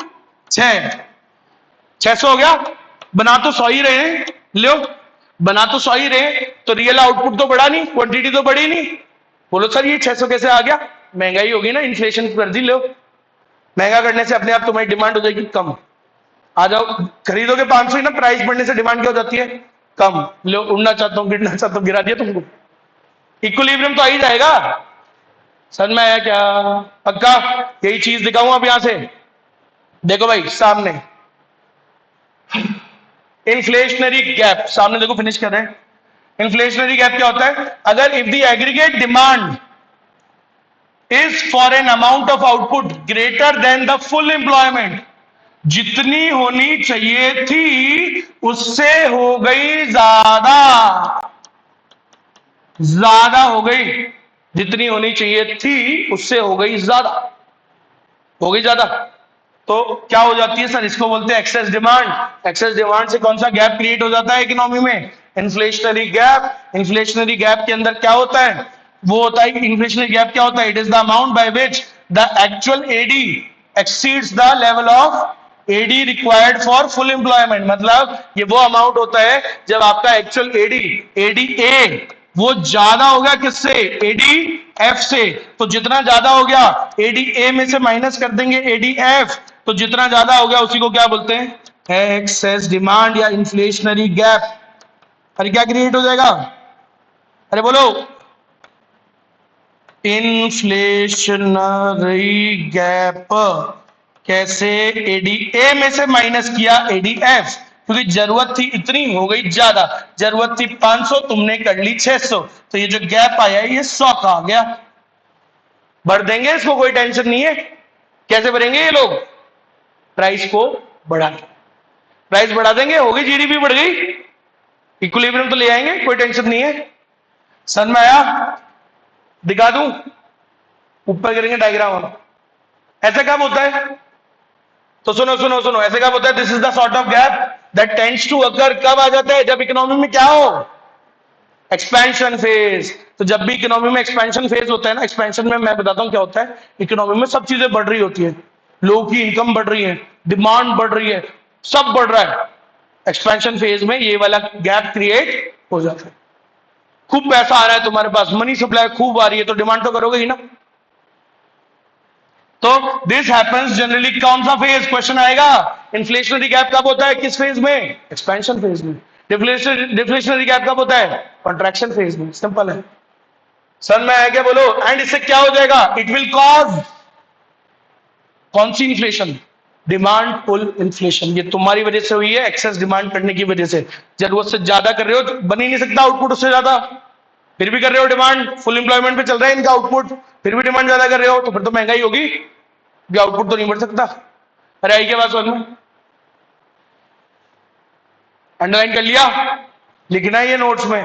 600 हो गया, बना तो 100 ही रहे हैं, लो बना तो 100 ही रहे, तो रियल आउटपुट तो बढ़ा नहीं, क्वांटिटी तो बढ़ी नहीं, बोलो सर ये 600 कैसे आ गया, महंगाई होगी ना, इन्फ्लेशन कर दी, लो महंगा करने से अपने आप तुम्हारी डिमांड हो जाएगी कम, आ जाओ खरीदोगे 500 ही ना, प्राइस बढ़ने से डिमांड क्या हो जाती है कम, लो उड़ना चाहता हूं, गिरना चाहता हूं, गिरा दिया तुमको, इक्विलिब्रियम तो आ ही जाएगा, समझ में आया क्या, पक्का, यही चीज दिखाऊं अब यहां से, देखो भाई सामने इन्फ्लेशनरी गैप, सामने देखो फिनिश कर रहे हैं, इन्फ्लेशनरी गैप क्या होता है, अगर if the aggregate demand is for an amount of output greater than the full employment, जितनी होनी चाहिए थी उससे हो गई ज्यादा, ज्यादा हो गई, जितनी होनी चाहिए थी उससे हो गई ज्यादा, हो गई ज्यादा, तो क्या हो जाती है सर, इसको बोलते हैं एक्सेस डिमांड, एक्सेस डिमांड से कौन सा गैप क्रिएट हो जाता है इकोनॉमी में, इन्फ्लेशनरी गैप, इन्फ्लेशनरी गैप के अंदर क्या होता है, वो होता है इन्फ्लेशनरी गैप क्या होता है, it is the amount by which the actual AD exceeds the level of AD required for full employment, मतलब ये वो अमाउंट होता है जब आपका एक्चुअल एडी, एडी ए वो ज्यादा हो गया किससे, एडी एफ से, तो जितना ज्यादा हो गया एडी ए में से माइनस कर देंगे एडी एफ, तो जितना ज्यादा हो गया उसी को क्या बोलते हैं, एक्सेस डिमांड या इन्फ्लेशनरी गैप, अरे क्या क्रिएट हो जाएगा, अरे बोलो, इन्फ्लेशनरी गैप, कैसे, एडी ए में से माइनस किया एडी एफ, क्योंकि जरूरत थी इतनी हो गई ज्यादा, जरूरत थी 500 तुमने कर ली 600, तो ये जो गैप आया ये 100 का आ गया, बढ़ देंगे इसको, कोई टेंशन नहीं है, कैसे बढ़ेंगे ये लोग, प्राइस को बढ़ा, प्राइस बढ़ा देंगे, होगी जीडीपी बढ़ गई, इक्विलिब्रियम तो ले आएंगे, कोई टेंशन नहीं है, समझ में आया, दिखा दूं, ऊपर करेंगे डायग्राम, ऐसा कब होता है, तो सुनो सुनो सुनो, ऐसे कब होता है, this is the sort of gap that tends to occur, कब आ जाता है, जब इकोनॉमी में क्या हो, एक्सपेंशन फेज, तो जब भी इकोनॉमी में एक्सपेंशन फेज होता है ना, एक्सपेंशन में मैं बताता हूं क्या होता है, इकोनॉमी में सब चीजें बढ़ रही होती है, लोगों की इनकम बढ़ रही है, डिमांड बढ़ रही है, सब बढ़ रहा है, एक्सपेंशन फेज में ये वाला गैप क्रिएट हो जाता है, खूब पैसा आ रहा है तुम्हारे पास, मनी सप्लाई खूब आ रही है, तो डिमांड तो करोगे ही ना। तो दिस हैपेंस जनरली कौन सा फेज क्वेश्चन आएगा, इन्फ्लेशनरी गैप कब होता है, किस फेज में, एक्सपेंशन फेज में। डिफ्लेशनरी गैप कब होता है, कॉन्ट्रैक्शन फेज में। सिंपल है, समझ में आया क्या, बोलो। एंड इससे क्या हो जाएगा, इट विल कॉज कौन सी इन्फ्लेशन, डिमांड पुल इन्फ्लेशन। ये तुम्हारी वजह से हुई है, एक्सेस डिमांड करने की वजह से। जरूरत से ज्यादा कर रहे हो, तो बन ही नहीं सकता आउटपुट उससे ज्यादा, फिर भी कर रहे हो डिमांड, फुल एम्प्लॉयमेंट पे चल रहा है इनका आउटपुट, फिर भी डिमांड ज्यादा कर रहे हो, तो फिर तो महंगाई होगी, भी आउटपुट तो नहीं बढ़ सकता। अरे आई क्या बात समझ में, अंडरलाइन कर लिया, लिखना है ये नोट्स में।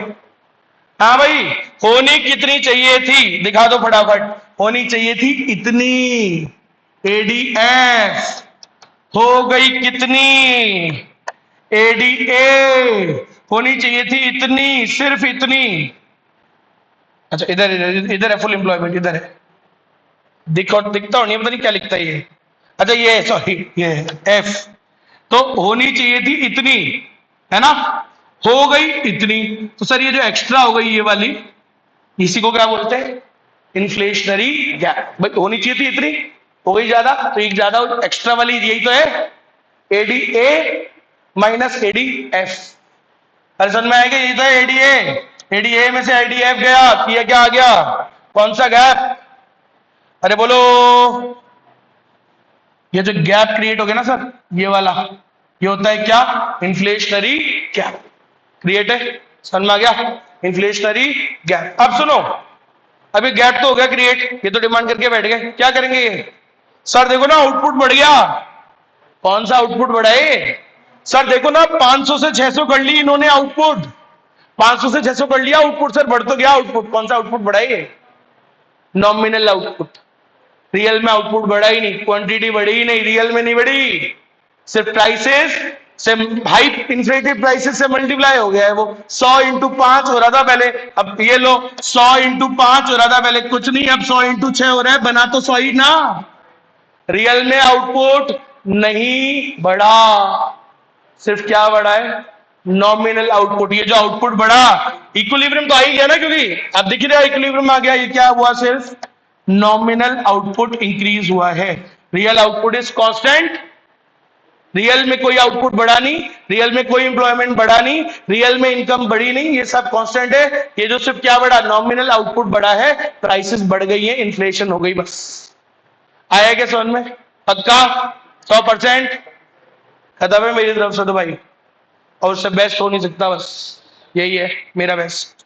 हाँ भाई, होनी कितनी चाहिए थी, दिखा दो फटाफट, होनी चाहिए थी इतनी, एडीएफ हो गई कितनी, एडीए होनी चाहिए थी इतनी, सिर्फ इतनी। अच्छा इधर इधर इधर है फुल एम्प्लॉयमेंट, इधर है, दिखता हो नहीं, पता नहीं क्या लिखता है ये। अच्छा ये सॉरी, ये एफ, तो होनी चाहिए थी इतनी, है ना, हो गई इतनी। तो सर ये जो एक्स्ट्रा हो गई ये वाली, इसी को क्या बोलते हैं, इन्फ्लेशनरी गैप। भाई होनी चाहिए थी इतनी, हो गई ज्यादा, तो एक ज्यादा एक्स्ट्रा वाली यही तो है, एडीए माइनस एडीएफ। अरे समझ में आएगा, यही तो है एडीए, एडीए में से आईडीएफ गया, ये क्या आ गया, कौन सा गैप, अरे बोलो, ये जो गैप क्रिएट हो गया ना सर, ये वाला, ये होता है क्या, इन्फ्लेशनरी गैप क्रिएट है। समझ में आ गया, इन्फ्लेशनरी गैप। अब सुनो, अभी गैप तो हो गया क्रिएट, ये तो डिमांड करके बैठ गए, क्या करेंगे ये, सर देखो ना आउटपुट बढ़ गया, कौन सा आउटपुट बढ़ा है, सर देखो ना 500 से 600 कर ली इन्होंने आउटपुट, 500 से 600 कर लिया आउटपुट, सर बढ़ तो गया आउटपुट, कौन सा आउटपुट बढ़ा है, नॉमिनल आउटपुट। रियल में आउटपुट बढ़ा ही नहीं, क्वांटिटी बढ़ी ही नहीं, रियल में नहीं बढ़ी, सिर्फ प्राइसेस से, हाई इन्फ्लेटेड प्राइसेस से मल्टीप्लाई हो गया है वो, 100 इंटू 5 हो रहा था पहले, अब ये लो 100 इंटू 5 हो रहा था पहले, कुछ नहीं, अब 100 इंटू 6 हो रहा है, बना तो 100 ही ना, रियल में आउटपुट नहीं बढ़ा, सिर्फ क्या बढ़ा है, नॉमिनल आउटपुट। ये जो आउटपुट बढ़ा, इक्विलिब्रियम तो आ ही गया ना, क्योंकि अब दिख रहा है इक्विलिब्रियम आ गया, ये क्या हुआ, सिर्फ नॉमिनल आउटपुट इंक्रीज हुआ है, real output is constant, real में कोई आउटपुट बढ़ा नहीं, रियल में कोई इंप्लॉयमेंट बढ़ा नहीं, रियल में इनकम बढ़ी नहीं, ये सब कांस्टेंट है। ये जो सिर्फ क्या बढ़ा, नॉमिनल आउटपुट बढ़ा है, प्राइसेस बढ़ गई है, इन्फ्लेशन हो गई, बस। आया क्या समझ में, पक्का 100%, खत्म है मेरी तरफ से तो भाई, और उससे बेस्ट हो नहीं सकता, बस यही है मेरा बेस्ट।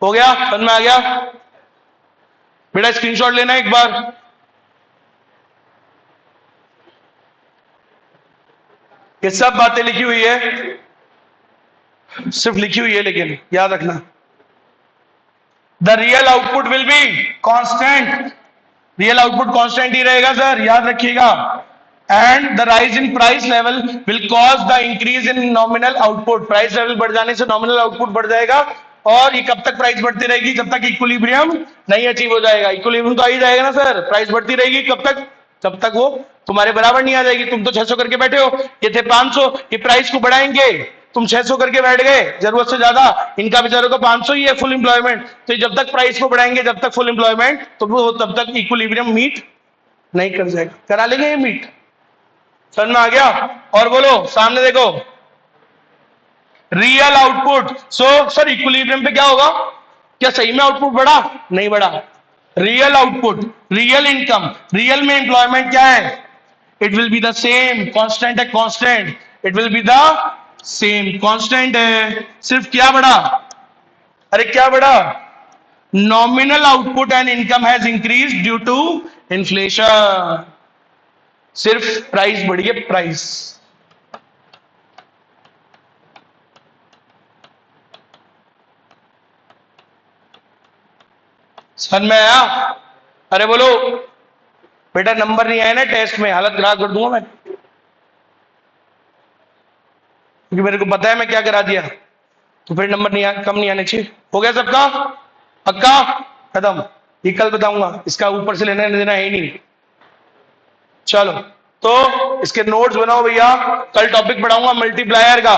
हो गया, समझ में आ गया बेटा, स्क्रीनशॉट लेना एक बार, ये सब बातें लिखी हुई है, सिर्फ लिखी हुई है, लेकिन याद रखना, the real output will be constant, real output constant ही रहेगा सर, याद रखिएगा, and the rise in price level will cause the increase in nominal output, price level बढ़ जाने से नॉमिनल आउटपुट बढ़ जाएगा, और ये कब तक प्राइस बढ़ती रहेगी, जब तक इक्विलिब्रियम नहीं अचीव हो जाएगा, इक्विलिब्रियम तो आ ही जाएगा ना सर, प्राइस बढ़ती रहेगी कब तक, जब तक वो तुम्हारे बराबर नहीं आ जाएगी। तुम तो 600 करके बैठे हो, ये थे 500, ये प्राइस को बढ़ाएंगे, तुम 600 करके बैठ गए, जरूरत से ज्यादा, इनका बेचारों का 500 ही है फुल एम्प्लॉयमेंट, तो जब तक प्राइस को बढ़ाएंगे, जब तक फुल एम्प्लॉयमेंट, तो वो तब तक इक्विलिब्रियम मीट नहीं कर जाएगा, करा लेंगे ये मीट, समझ में आ गया। और बोलो सामने देखो, real output, so sir equilibrium पे क्या होगा, क्या सही में आउटपुट बढ़ा, नहीं बढ़ा, real output, real income, real में एम्प्लॉयमेंट क्या है, it will be the same, constant है, constant, it will be the same, constant है, सिर्फ क्या बढ़ा, अरे क्या बढ़ा, nominal output and income has increase due to inflation, सिर्फ प्राइस बढ़ी है, प्राइस। समझ में आया, अरे बोलो बेटा, नंबर नहीं आया ना टेस्ट में, हालत खराब कर दूंगा मैं, क्योंकि मेरे को पता है मैं क्या करा दिया, तो फिर नंबर नहीं कम नहीं आने चाहिए। हो गया सबका, पक्का, खत्म, ये कल बताऊंगा, इसका ऊपर से लेना देना है ही नहीं। चलो तो इसके नोट्स बनाओ भैया, कल टॉपिक पढ़ाऊंगा मल्टीप्लायर का।